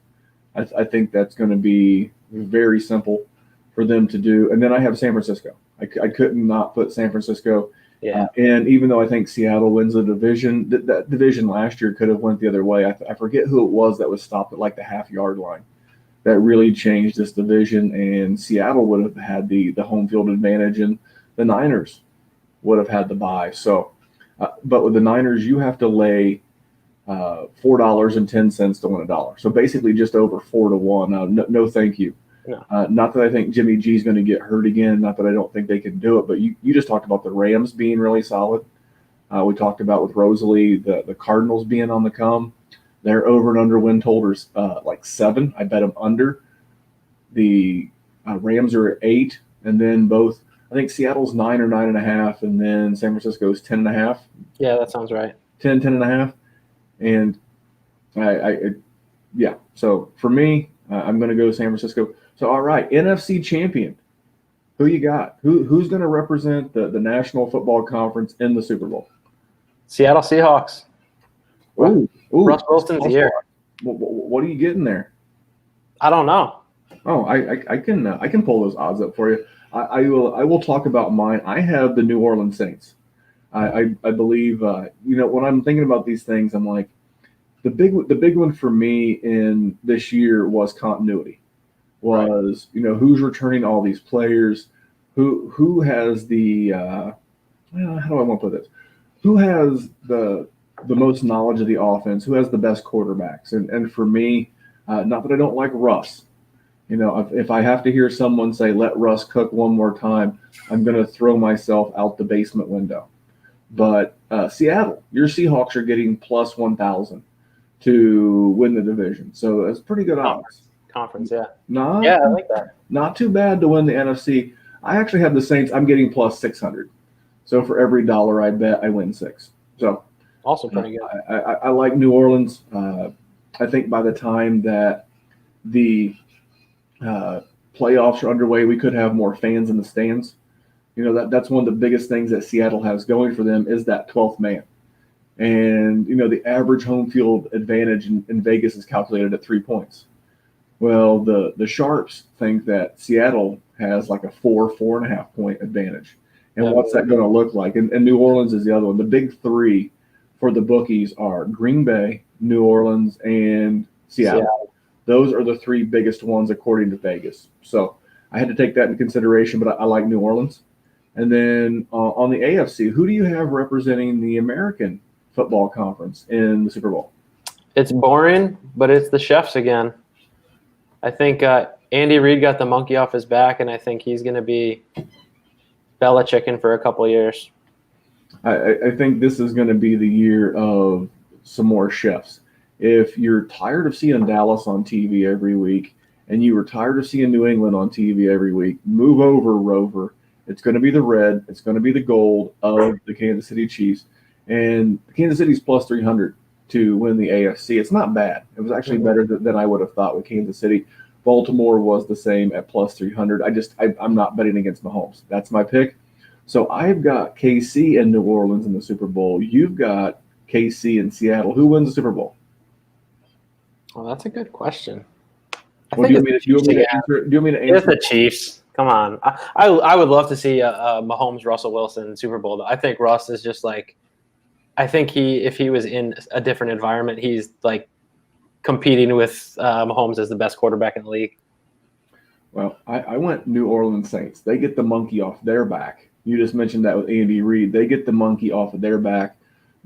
Speaker 1: I think that's going to be very simple for them to do. And then I have San Francisco. I couldn't not put San Francisco.
Speaker 2: Yeah.
Speaker 1: And even though I think Seattle wins the division, that division last year could have went the other way. I forget who it was that was stopped at like the half-yard line. That really changed this division, and Seattle would have had the home field advantage, and the Niners would have had the bye. So, but with the Niners, you have to lay $4.10 to win $1. So basically, just over 4-1. No, thank you.
Speaker 2: No.
Speaker 1: Not that I think Jimmy G is going to get hurt again. Not that I don't think they can do it. But you just talked about the Rams being really solid. We talked about with Rosalie the Cardinals being on the come. Their over and under win totals like 7. I bet them under. The Rams are at 8, and then both. I think Seattle's 9 or 9.5, and then San Francisco's 10.5.
Speaker 2: Yeah, that sounds right.
Speaker 1: 10.5. And yeah. So for me, I'm going to go San Francisco. So all right, NFC champion. Who you got? Who's going to represent the National Football Conference in the Super Bowl?
Speaker 2: Seattle Seahawks.
Speaker 1: Ooh,
Speaker 2: Russ Wilson's here.
Speaker 1: What are you getting there?
Speaker 2: I don't know.
Speaker 1: Oh, I can pull those odds up for you. I will talk about mine. I have the New Orleans Saints. I believe when I'm thinking about these things, I'm like the big one for me in this year was continuity. Was who's returning all these players, who has the how do I want to put this? Who has the most knowledge of the offense? Who has the best quarterbacks? And for me, not that I don't like Russ. If I have to hear someone say, let Russ cook one more time, I'm going to throw myself out the basement window. But Seattle, your Seahawks are getting plus 1,000 to win the division. So that's pretty good odds.
Speaker 2: Conference, yeah.
Speaker 1: Yeah,
Speaker 2: I like that.
Speaker 1: Not too bad to win the NFC. I actually have the Saints. I'm getting plus 600. So for every $1 I bet, I win 6. So
Speaker 2: Also pretty good.
Speaker 1: I like New Orleans. I think by the time that the playoffs are underway, we could have more fans in the stands. That's one of the biggest things that Seattle has going for them is that 12th man. And, the average home field advantage in Vegas is calculated at 3 points. Well, the Sharps think that Seattle has like a 4.5 point advantage. And what's that going to look like? And New Orleans is the other one. The big 3 for the bookies are Green Bay, New Orleans, and Seattle. Those are the 3 biggest ones according to Vegas. So I had to take that into consideration, but I like New Orleans. And then on the AFC, who do you have representing the American Football Conference in the Super Bowl?
Speaker 2: It's boring, but it's the Chefs again. I think Andy Reid got the monkey off his back, and I think he's going to be Belichicking for a couple of years.
Speaker 1: I think this is going to be the year of some more chefs. If you're tired of seeing Dallas on TV every week and you were tired of seeing New England on TV every week, move over, Rover. It's going to be the red. It's going to be the gold of the Kansas City Chiefs. And Kansas City's plus 300 to win the AFC. It's not bad. It was actually better than I would have thought with Kansas City. Baltimore was the same at plus 300. I'm not betting against Mahomes. That's my pick. So I've got KC and New Orleans in the Super Bowl. You've got KC and Seattle. Who wins the Super Bowl?
Speaker 2: Well, that's a good question.
Speaker 1: Do you want me to answer?
Speaker 2: It's the Chiefs. Come on. I would love to see a Mahomes Russell Wilson Super Bowl. I think Russ is just like, I think if he was in a different environment, he's like competing with Mahomes as the best quarterback in the league.
Speaker 1: Well, I went New Orleans Saints. They get the monkey off their back. You just mentioned that with Andy Reid. They get the monkey off of their back.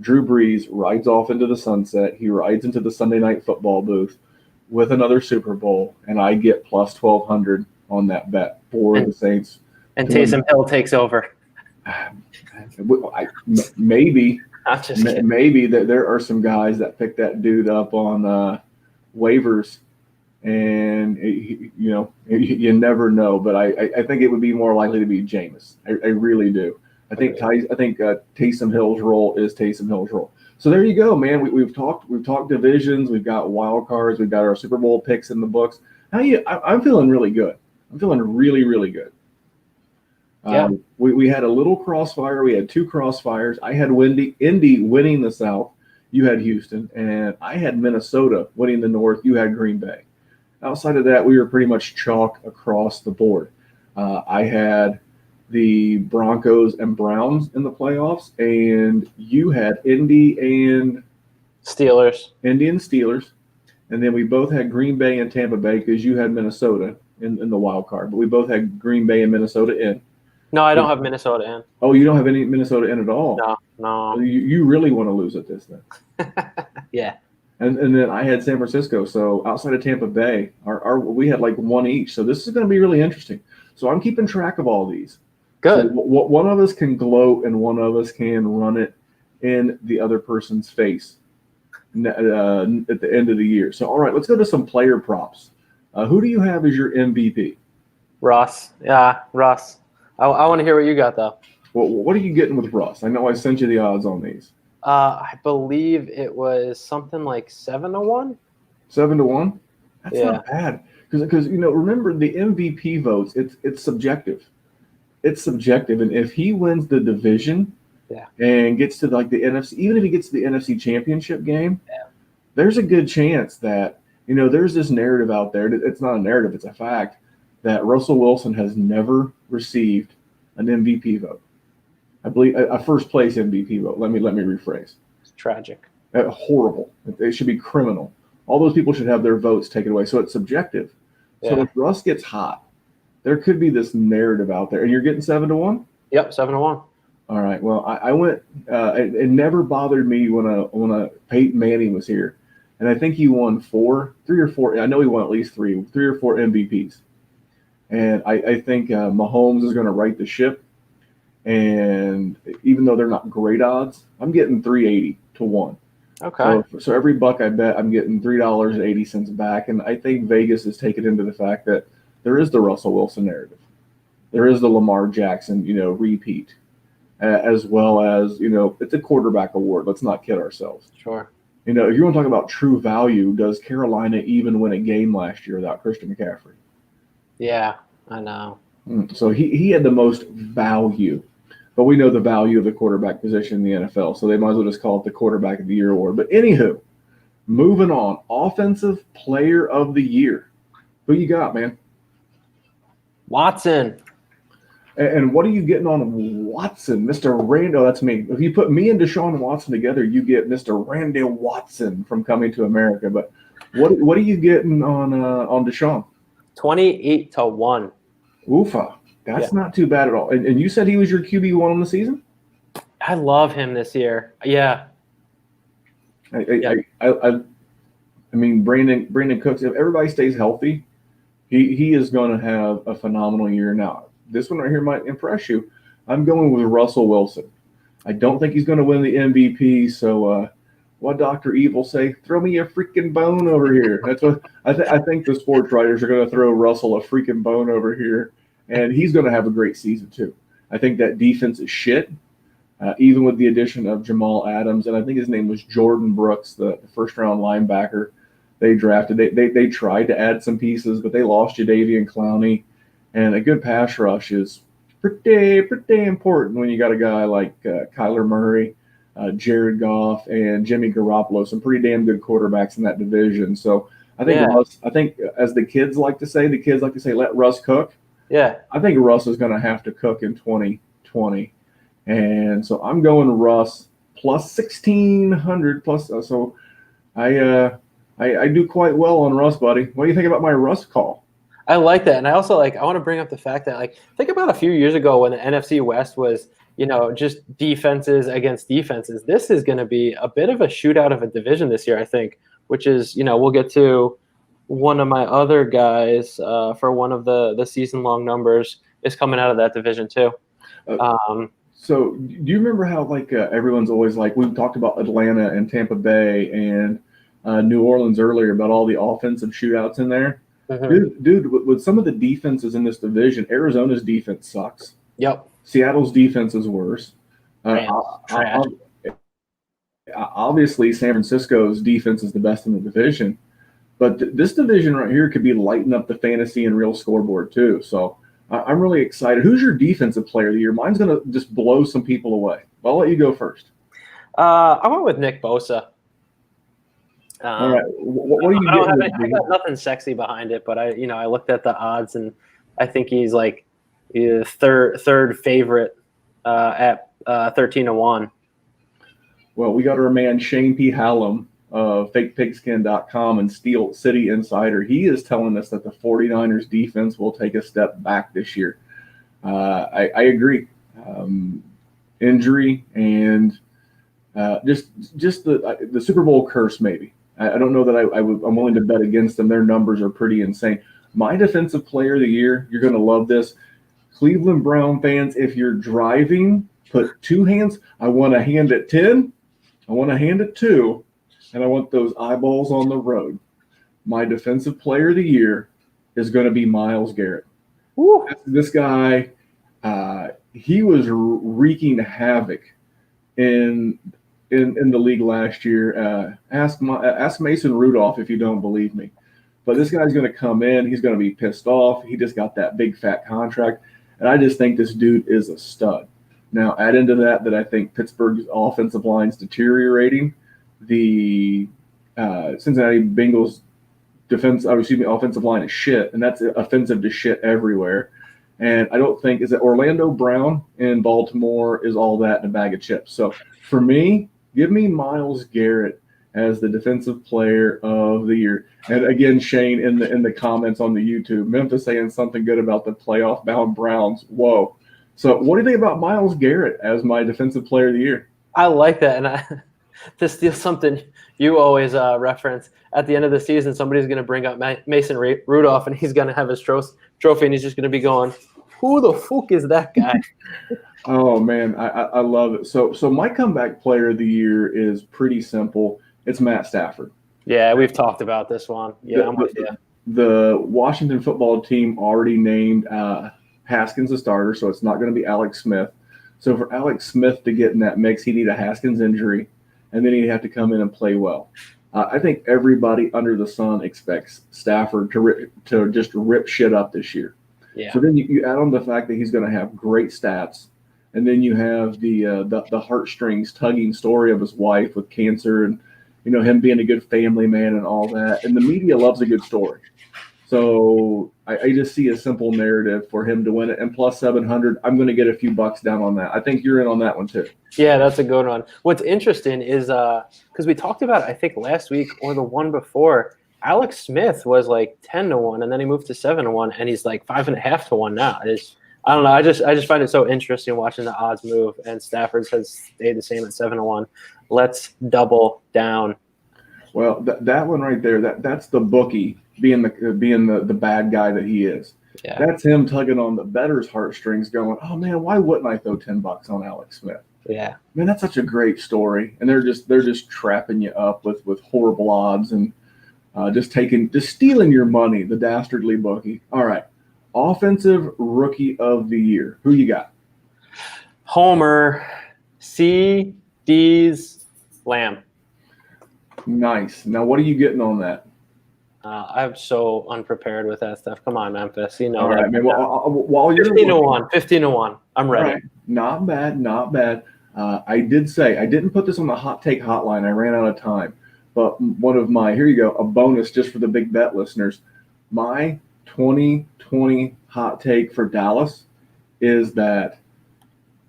Speaker 1: Drew Brees rides off into the sunset. He rides into the Sunday Night Football booth with another Super Bowl, and I get plus 1,200 on that bet for the Saints.
Speaker 2: And Taysom Hill takes over.
Speaker 1: Maybe
Speaker 2: I'm just kidding.
Speaker 1: maybe that there are some guys that pick that dude up on waivers, and you never know. But I think it would be more likely to be Jameis. I really do. I think Taysom Hill's role is Taysom Hill's role. So there you go, man. We've talked divisions. We've got wild cards. We've got our Super Bowl picks in the books. I'm feeling really good. I'm feeling really, really good.
Speaker 2: Yeah.
Speaker 1: We had a little crossfire. We had two crossfires. I had Indy winning the South. You had Houston, and I had Minnesota winning the North. You had Green Bay. Outside of that, we were pretty much chalk across the board. I had the Broncos and Browns in the playoffs, and you had Indy and
Speaker 2: Steelers.
Speaker 1: And then we both had Green Bay and Tampa Bay because you had Minnesota in the wild card, but we both had Green Bay and Minnesota in.
Speaker 2: No, I don't have Minnesota in.
Speaker 1: Oh, you don't have any Minnesota in at all?
Speaker 2: No.
Speaker 1: You really want to lose at this then.
Speaker 2: Yeah.
Speaker 1: And then I had San Francisco. So outside of Tampa Bay, we had like one each. So this is going to be really interesting. So I'm keeping track of all these.
Speaker 2: Good.
Speaker 1: So one of us can gloat and one of us can run it in the other person's face at the end of the year. So, all right, let's go to some player props. Who do you have as your MVP?
Speaker 2: Russ. Yeah, Russ. I want to hear what you got, though.
Speaker 1: Well, what are you getting with Russ? I know I sent you the odds on these.
Speaker 2: I believe it was something like 7-1.
Speaker 1: 7-1? That's
Speaker 2: Yeah.
Speaker 1: not bad. Because remember the MVP votes, it's subjective. It's subjective. And if he wins the division and gets to like the NFC, even if he gets to the NFC championship game, there's a good chance that, there's this narrative out there. It's not a narrative, it's a fact that Russell Wilson has never received an MVP vote. I believe a first place MVP vote. Let me rephrase.
Speaker 2: It's tragic.
Speaker 1: Horrible. It should be criminal. All those people should have their votes taken away. So it's subjective.
Speaker 2: Yeah.
Speaker 1: So if Russ gets hot, there could be this narrative out there. And you're getting 7-1?
Speaker 2: Yep, 7-1.
Speaker 1: All right. Well, I went. It never bothered me when Peyton Manning was here, and I think he won 3 or 4. I know he won at least 3 or 4 MVPs. And I think Mahomes is going to right the ship. And even though they're not great odds, I'm getting 380 to 1.
Speaker 2: Okay.
Speaker 1: So every buck I bet, I'm getting $3.80 back. And I think Vegas has taken into the fact that there is the Russell Wilson narrative. There is the Lamar Jackson, repeat, as well as, it's a quarterback award. Let's not kid ourselves.
Speaker 2: Sure.
Speaker 1: If you want to talk about true value, does Carolina even win a game last year without Christian McCaffrey?
Speaker 2: Yeah, I know.
Speaker 1: So he had the most value. But we know the value of the quarterback position in the NFL, so they might as well just call it the Quarterback of the Year award. But anywho, moving on. Offensive Player of the Year. Who you got, man?
Speaker 2: Watson.
Speaker 1: And what are you getting on Watson? Mr. Randall, that's me. If you put me and Deshaun Watson together, you get Mr. Randall Watson from Coming to America. But what are you getting on Deshaun?
Speaker 2: 28-1.
Speaker 1: Oofa. That's not too bad at all. And you said he was your QB1 on the season?
Speaker 2: I love him this year. Yeah.
Speaker 1: I mean, Brandon Cooks, if everybody stays healthy, he is going to have a phenomenal year. Now, this one right here might impress you. I'm going with Russell Wilson. I don't think he's going to win the MVP. So what Dr. Evil say? Throw me a freaking bone over here. That's what I think the sports writers are going to throw Russell a freaking bone over here. And he's going to have a great season, too. I think that defense is shit, even with the addition of Jamal Adams. And I think his name was Jordan Brooks, the first-round linebacker they drafted. They tried to add some pieces, but they lost Jadeveon Clowney. And a good pass rush is pretty important when you got a guy like Kyler Murray, Jared Goff, and Jimmy Garoppolo, some pretty damn good quarterbacks in that division. So I think as the kids like to say, let Russ cook.
Speaker 2: Yeah.
Speaker 1: I think Russ is going to have to cook in 2020. And so I'm going Russ plus 1,600 plus. So I I do quite well on Russ, buddy. What do you think about my Russ call?
Speaker 2: I like that, and I also I want to bring up the fact that think about a few years ago when the NFC West was just defenses against defenses. This is going to be a bit of a shootout of a division this year, I think, which is we'll get to one of my other guys for one of the season long numbers is coming out of that division too.
Speaker 1: So do you remember how everyone's always we talked about Atlanta and Tampa Bay and New Orleans earlier about all the offensive shootouts in there?
Speaker 2: Mm-hmm.
Speaker 1: Dude, with some of the defenses in this division, Arizona's defense sucks.
Speaker 2: Yep.
Speaker 1: Seattle's defense is worse. Obviously, San Francisco's defense is the best in the division. But this division right here could be lighting up the fantasy and real scoreboard too. So I'm really excited. Who's your defensive player of the year? Mine's going to just blow some people away. I'll let you go first.
Speaker 2: I went with Nick Bosa.
Speaker 1: All right. What do you get?
Speaker 2: I got nothing sexy behind it, but I looked at the odds and I think he's third favorite at 13-1.
Speaker 1: Well, we got our man Shane P. Hallam of FakePigskin.com and Steel City Insider. He is telling us that the 49ers defense will take a step back this year. I agree. Injury and just the Super Bowl curse, maybe. I don't know that I'm willing to bet against them. Their numbers are pretty insane. My defensive player of the year, you're going to love this. Cleveland Brown fans, if you're driving, put two hands. I want a hand at 10. I want a hand at 2. And I want those eyeballs on the road. My defensive player of the year is going to be Myles Garrett.
Speaker 2: Woo.
Speaker 1: This guy, he was wreaking havoc in the league last year. Ask Mason Rudolph if you don't believe me. But this guy's going to come in. He's going to be pissed off. He just got that big fat contract. And I just think this dude is a stud. Now, add into that I think Pittsburgh's offensive line's deteriorating. The Cincinnati Bengals offensive line is shit, and that's offensive to shit everywhere. And I don't think is that Orlando Brown in Baltimore is all that in a bag of chips. So for me, give me Myles Garrett as the defensive player of the year. And again, Shane in the comments on the YouTube, Memphis saying something good about the playoff bound Browns. Whoa. So what do you think about Myles Garrett as my defensive player of the year?
Speaker 2: I like that, and to steal something you always reference, at the end of the season, somebody's going to bring up Mason Rudolph, and he's going to have his trophy, and he's just going to be going, who the fuck is that guy?
Speaker 1: Oh, man, I love it. So my comeback player of the year is pretty simple. It's Matt Stafford.
Speaker 2: Yeah, we've talked about this one. Yeah, I'm with you.
Speaker 1: The Washington football team already named Haskins a starter, so it's not going to be Alex Smith. So for Alex Smith to get in that mix, he'd need a Haskins injury, and then he'd have to come in and play well. I think everybody under the sun expects Stafford to just rip shit up this year.
Speaker 2: Yeah.
Speaker 1: So then you add on the fact that he's going to have great stats, and then you have the heartstrings tugging story of his wife with cancer, and him being a good family man and all that. And the media loves a good story. So I just see a simple narrative for him to win it. And plus 700, I'm going to get a few bucks down on that. I think you're in on that one too.
Speaker 2: Yeah, that's a good one. What's interesting is because we talked about it, I think last week or the one before, Alex Smith was 10-1, and then he moved to 7-1, and he's 5.5-1 now. I don't know. I just find it so interesting watching the odds move, and Stafford's has stayed the same at 7-1. Let's double down.
Speaker 1: Well, that one right there, that's the bookie being the bad guy that he is.
Speaker 2: Yeah.
Speaker 1: That's him tugging on the bettor's heartstrings, going, "Oh man, why wouldn't I throw $10 on Alex Smith?"
Speaker 2: Yeah,
Speaker 1: man, that's such a great story, and they're just trapping you up with horrible odds and just stealing your money. The dastardly bookie. All right, offensive rookie of the year. Who you got?
Speaker 2: Homer, CD's Lamb.
Speaker 1: Nice. Now, what are you getting on that?
Speaker 2: I'm so unprepared with that stuff. Come on, Memphis.
Speaker 1: All right, man. While you're
Speaker 2: 15-1. I'm ready.
Speaker 1: Right. Not bad. I did say I didn't put this on the hot take hotline. I ran out of time. But here you go, a bonus just for the big bet listeners. My 2020 hot take for Dallas is that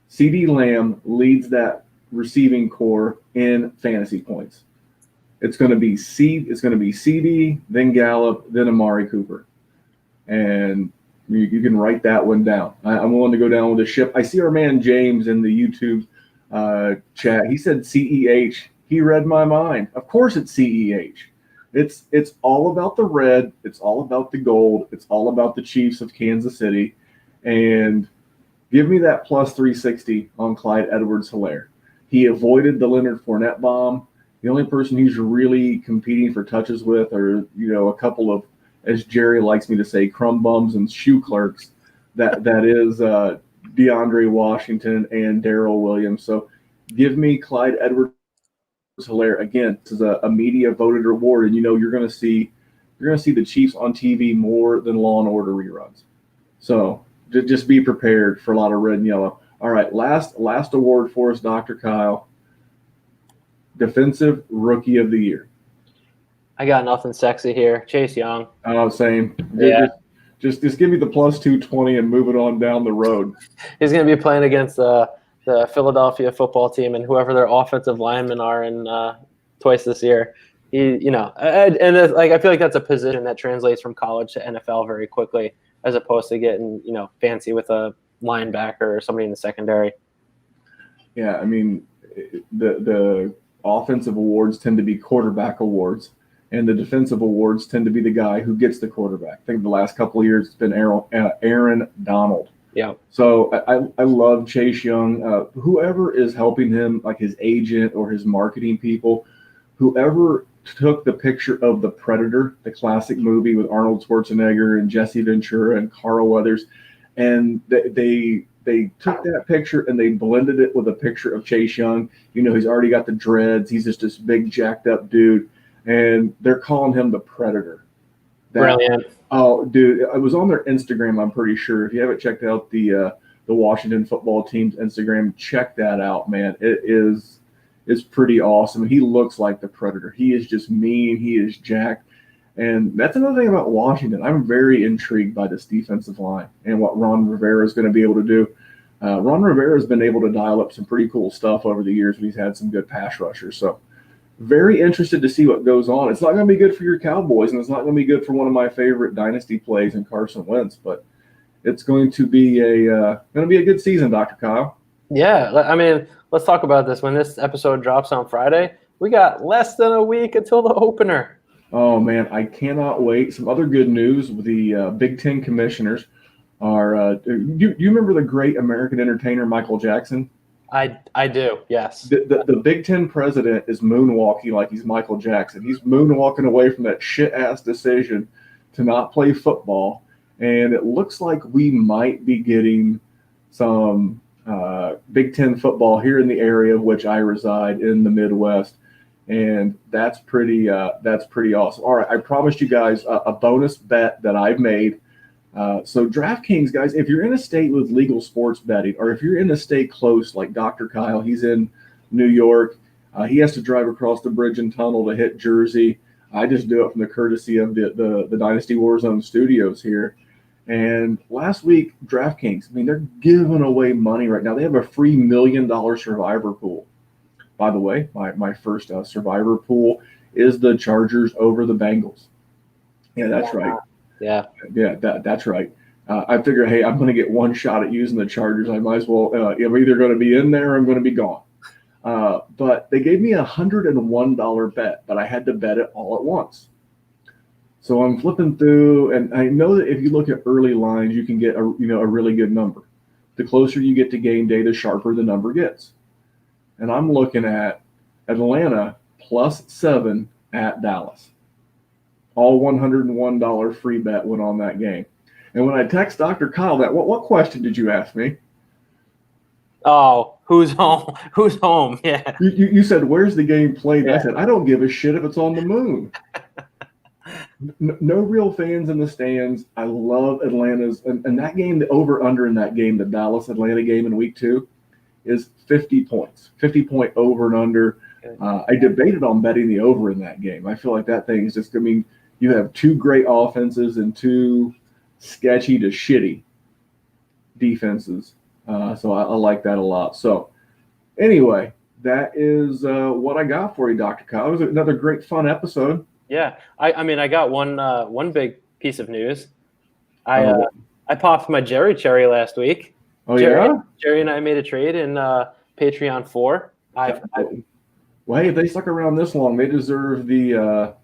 Speaker 1: CeeDee Lamb leads that receiving core in fantasy points. It's going to be CD, then Gallup, then Amari Cooper, and you can write that one down. I'm willing to go down with the ship. I see our man James in the YouTube chat. He said CEH. He read my mind. Of course, it's CEH. It's all about the red. It's all about the gold. It's all about the Chiefs of Kansas City, and give me that plus 360 on Clyde Edwards-Helaire. He avoided the Leonard Fournette bomb. The only person he's really competing for touches with are, a couple of, as Jerry likes me to say, crumb bums and shoe clerks. That is DeAndre Washington and Darrell Williams. So give me Clyde Edwards-Helaire. Again, this is a media voted reward, and you're going to see the Chiefs on TV more than Law and Order reruns. So just be prepared for a lot of red and yellow. All right, last award for us, Dr. Kyle. Defensive Rookie of the Year.
Speaker 2: I got nothing sexy here. Chase Young.
Speaker 1: Oh, same.
Speaker 2: Yeah.
Speaker 1: Just give me the plus 220 and move it on down the road.
Speaker 2: He's going to be playing against the Philadelphia football team and whoever their offensive linemen are in twice this year. I feel like that's a position that translates from college to NFL very quickly, as opposed to getting fancy with a linebacker or somebody in the secondary.
Speaker 1: Yeah, I mean, the offensive awards tend to be quarterback awards, and the defensive awards tend to be the guy who gets the quarterback. I think the last couple of years it's been Aaron Donald.
Speaker 2: Yeah.
Speaker 1: So I love Chase Young. Whoever is helping him, like his agent or his marketing people, whoever took the picture of The Predator, the classic movie with Arnold Schwarzenegger and Jesse Ventura and Carl Weathers, and they took that picture and they blended it with a picture of Chase Young. He's already got the dreads. He's just this big jacked up dude, and they're calling him the Predator.
Speaker 2: Brilliant.
Speaker 1: Oh, dude, it was on their Instagram, I'm pretty sure. If you haven't checked out the Washington football team's Instagram, check that out, man. It's pretty awesome. He looks like the Predator. He is just mean. He is jacked. And that's another thing about Washington. I'm very intrigued by this defensive line and what Ron Rivera is going to be able to do. Ron Rivera has been able to dial up some pretty cool stuff over the years when he's had some good pass rushers. So very interested to see what goes on. It's not going to be good for your Cowboys, and it's not going to be good for one of my favorite dynasty plays in Carson Wentz, but it's going to be a good season, Dr. Kyle.
Speaker 2: Yeah, I mean, let's talk about this. When this episode drops on Friday, we got less than a week until the opener.
Speaker 1: Oh, man, I cannot wait. Some other good news with the Big Ten commissioners are you remember the great American entertainer Michael Jackson?
Speaker 2: I do, yes.
Speaker 1: The Big Ten president is moonwalking like he's Michael Jackson. He's moonwalking away from that shit-ass decision to not play football, and it looks like we might be getting some Big Ten football here in the area of which I reside in the Midwest. And that's pretty awesome. All right, I promised you guys a bonus bet that I've made. So DraftKings, guys, if you're in a state with legal sports betting, or if you're in a state close like Dr. Kyle, he's in New York. He has to drive across the bridge and tunnel to hit Jersey. I just do it from the courtesy of the Dynasty Warzone studios here. And last week, DraftKings, they're giving away money right now. They have a free $1 million survivor pool. By the way, my first survivor pool is the Chargers over the Bengals. Yeah, that's right.
Speaker 2: Yeah,
Speaker 1: that's right. I figure, hey, I'm going to get one shot at using the Chargers. I might as well. I'm either going to be in there or I'm going to be gone. But they gave me a $101 bet, but I had to bet it all at once. So I'm flipping through, and I know that if you look at early lines, you can get a really good number. The closer you get to game day, the sharper the number gets. And I'm looking at Atlanta +7 at Dallas. All $101 free bet went on that game. And when I text Dr. Kyle that, what question did you ask me?
Speaker 2: Oh, who's home? Who's home? Yeah.
Speaker 1: You said, where's the game played?
Speaker 2: Yeah.
Speaker 1: I said, I don't give a shit if it's on the moon. No real fans in the stands. I love Atlanta's. And that game, the over-under in that game, the Dallas-Atlanta game in week 2, is 50 points, 50-point over and under. I debated on betting the over in that game. I feel like that thing is just, you have two great offenses and two sketchy to shitty defenses. So I like that a lot. So anyway, that is what I got for you, Dr. Kyle. It was another great, fun episode.
Speaker 2: Yeah, I mean, I got one big piece of news.
Speaker 1: Oh,
Speaker 2: I popped my Jerry cherry last week.
Speaker 1: oh
Speaker 2: Jerry,
Speaker 1: yeah?
Speaker 2: Jerry and I made a trade in Patreon 4.
Speaker 1: Well, hey, if they stuck around this long, they deserve the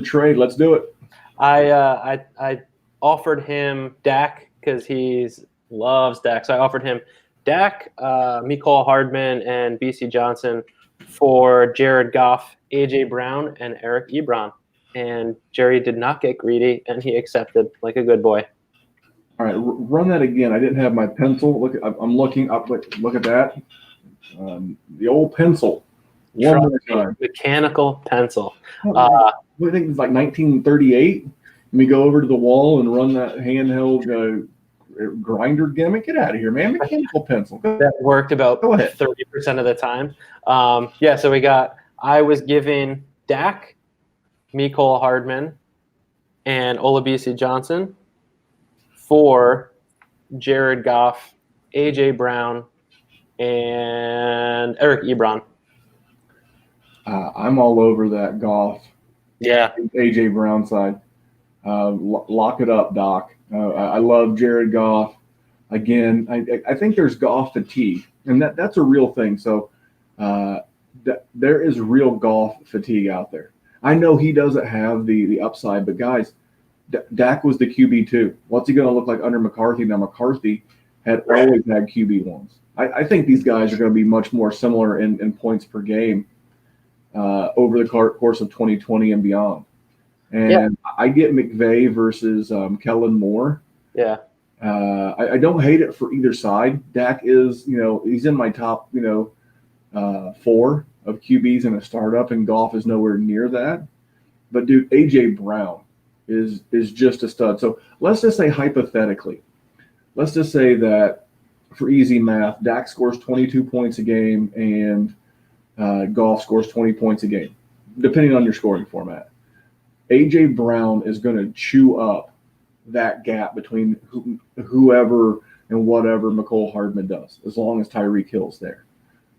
Speaker 1: trade. Let's do it.
Speaker 2: I offered him Dak because he loves Dak. So I offered him Dak, Mecole Hardman, and BC Johnson for Jared Goff, AJ Brown, and Eric Ebron. And Jerry did not get greedy, and he accepted like a good boy.
Speaker 1: All right, run that again. I didn't have my pencil. I'm looking up. Look at that. The old pencil. One more time.
Speaker 2: Mechanical pencil.
Speaker 1: I think it's like 1938. Let me go over to the wall and run that handheld grinder gimmick. Get out of here, man. Mechanical pencil.
Speaker 2: That worked about 30% of the time. So I was giving Dak, Mecole Hardman, and Olabisi Johnson for Jared Goff, AJ Brown, and Eric Ebron.
Speaker 1: I'm all over that Goff.
Speaker 2: Yeah.
Speaker 1: AJ Brown side. Lock it up, Doc. I love Jared Goff. Again, I think there's Goff fatigue, and that's a real thing. So there is real Goff fatigue out there. I know he doesn't have the upside, but guys, Dak was the QB too. What's he going to look like under McCarthy? Now McCarthy had always had QB ones. I think these guys are going to be much more similar in points per game over the course of 2020 and beyond. And I get McVay versus Kellen Moore.
Speaker 2: Yeah.
Speaker 1: I don't hate it for either side. Dak is, he's in my top, 4 of QBs in a startup, and Goff is nowhere near that. But dude, AJ Brown is just a stud. So let's just say hypothetically, let's just say that for easy math, Dak scores 22 points a game and Goff scores 20 points a game, depending on your scoring format. AJ Brown is going to chew up that gap between whoever and whatever Mecole Hardman does, as long as Tyreek Hill's there.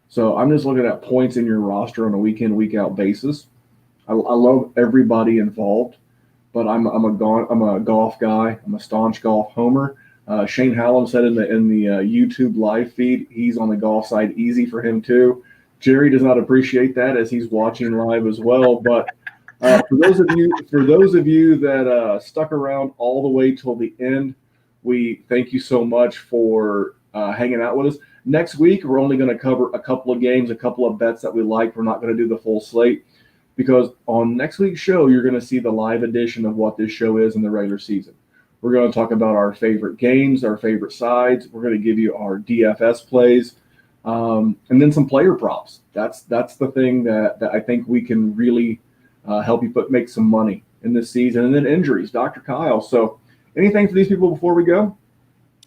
Speaker 1: So I'm just looking at points in your roster on a week in, week out basis. I love everybody involved, but I'm a golf guy. I'm a staunch golf homer. Shane Hallam said in the YouTube live feed, he's on the golf side. Easy for him too. Jerry does not appreciate that as he's watching live as well. But for those of you that stuck around all the way till the end, we thank you so much for hanging out with us. Next week, we're only going to cover a couple of games, a couple of bets that we like. We're not going to do the full slate because on next week's show, you're going to see the live edition of what this show is in the regular season. We're going to talk about our favorite games, our favorite sides. We're going to give you our DFS plays, and then some player props. That's the thing that I think we can really help you make some money in this season. And then injuries, Dr. Kyle. So anything for these people before we go?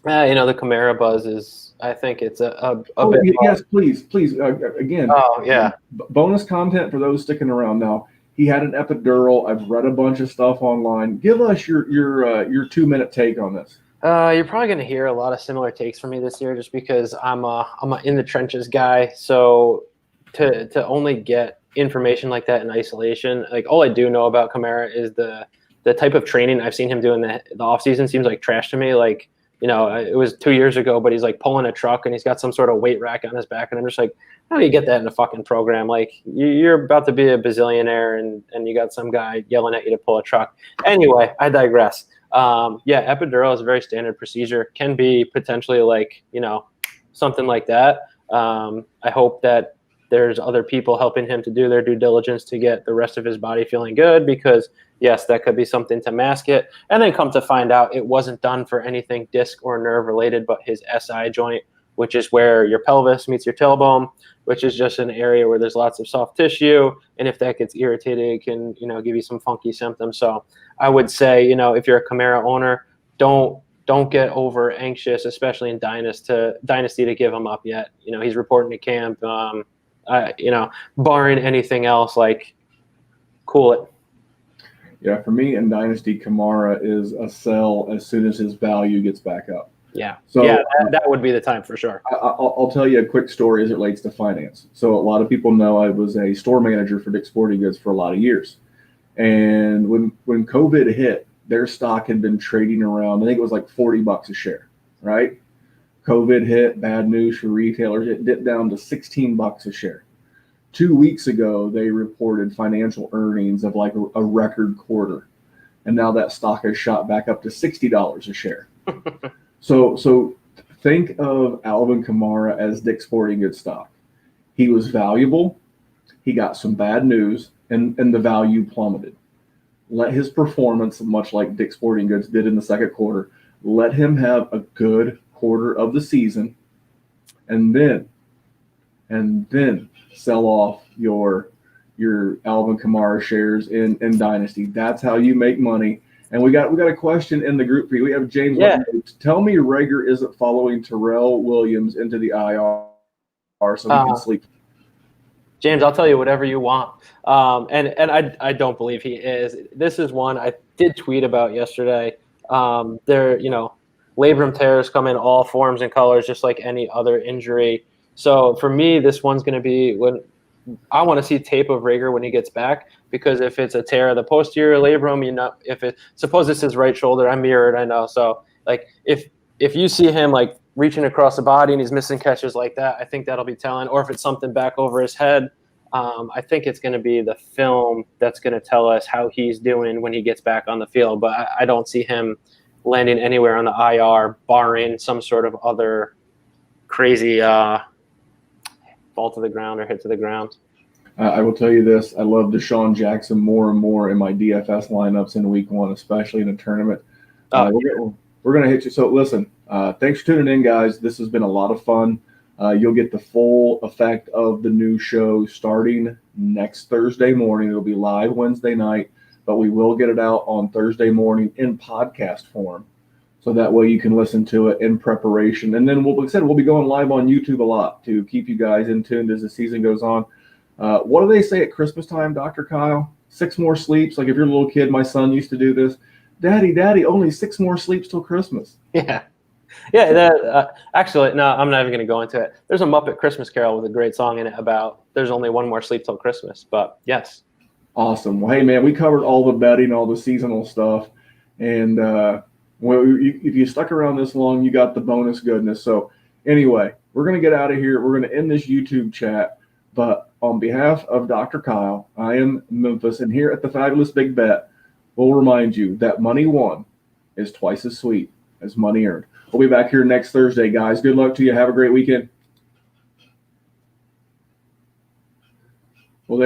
Speaker 2: The Kamara buzz is, I think it's a bit.
Speaker 1: Yes, please. Again.
Speaker 2: Oh, yeah.
Speaker 1: Bonus content for those sticking around. Now, he had an epidural. I've read a bunch of stuff online. Give us your 2-minute take on this.
Speaker 2: You're probably going to hear a lot of similar takes from me this year, just because I'm a in the trenches guy. So to only get information like that in isolation, like all I do know about Kamara is the type of training I've seen him do in the off season seems like trash to me. Like, it was 2 years ago, but he's like pulling a truck and he's got some sort of weight rack on his back, and I'm just like, how do you get that in a fucking program? Like, you're about to be a bazillionaire, and you got some guy yelling at you to pull a truck. Anyway, I digress. Epidural is a very standard procedure. Can be potentially like, something like that. I hope that there's other people helping him to do their due diligence to get the rest of his body feeling good, because yes, that could be something to mask it. And then come to find out it wasn't done for anything disc or nerve related, but his SI joint, which is where your pelvis meets your tailbone, which is just an area where there's lots of soft tissue. And if that gets irritated, it can, give you some funky symptoms. So I would say, if you're a Kamara owner, don't get over anxious, especially in Dynasty to give him up yet. He's reporting to camp. Barring anything else, like, cool it.
Speaker 1: Yeah, for me in Dynasty, Kamara is a sell as soon as his value gets back up.
Speaker 2: Yeah.
Speaker 1: So
Speaker 2: yeah, that would be the time for sure.
Speaker 1: I'll tell you a quick story as it relates to finance. So a lot of people know I was a store manager for Dick's Sporting Goods for a lot of years. And when COVID hit, their stock had been trading around, I think it was like $40 a share, right? COVID hit, bad news for retailers. It dipped down to $16 a share. 2 weeks ago, they reported financial earnings of like a record quarter. And now that stock has shot back up to $60 a share. So think of Alvin Kamara as Dick's Sporting Goods stock. He was valuable. He got some bad news, and the value plummeted. Let his performance, much like Dick's Sporting Goods did in the second quarter, let him have a good quarter of the season, and then sell off your Alvin Kamara shares in Dynasty. That's how you make money. And we got a question in the group for you. We have James.
Speaker 2: Yeah.
Speaker 1: Tell me Rager isn't following Terrell Williams into the IR so he can sleep.
Speaker 2: James, I'll tell you whatever you want. And I don't believe he is. This is one I did tweet about yesterday. There, labrum tears come in all forms and colors, just like any other injury. So for me, this one's going to be when I want to see tape of Rager when he gets back, because if it's a tear of the posterior labrum, suppose it's his right shoulder, I'm mirrored, I know. So like if you see him like reaching across the body and he's missing catches like that, I think that'll be telling. Or if it's something back over his head, I think it's going to be the film that's going to tell us how he's doing when he gets back on the field. But I don't see him landing anywhere on the IR, barring some sort of other crazy fall to the ground or hit to the ground.
Speaker 1: I will tell you this. I love Deshaun Jackson more and more in my DFS lineups in week one, especially in a tournament. We're going to hit you. So listen, thanks for tuning in, guys. This has been a lot of fun. You'll get the full effect of the new show starting next Thursday morning. It'll be live Wednesday night, but we will get it out on Thursday morning in podcast form. So that way you can listen to it in preparation. And then, like I said, we'll be going live on YouTube a lot to keep you guys in tune as the season goes on. What do they say at Christmas time, Dr. Kyle? 6 more sleeps. Like if you're a little kid, my son used to do this. Daddy, only 6 more sleeps till Christmas.
Speaker 2: Yeah. Yeah, actually, no, I'm not even going to go into it. There's a Muppet Christmas Carol with a great song in it about there's only 1 more sleep till Christmas. But yes.
Speaker 1: Awesome. Well, hey, man, we covered all the betting, all the seasonal stuff. And if you stuck around this long, you got the bonus goodness. So anyway, we're going to get out of here. We're going to end this YouTube chat. But on behalf of Dr. Kyle, I am Memphis. And here at the Fabulous Big Bet, we'll remind you that money won is twice as sweet as money earned. We'll be back here next Thursday, guys. Good luck to you. Have a great weekend.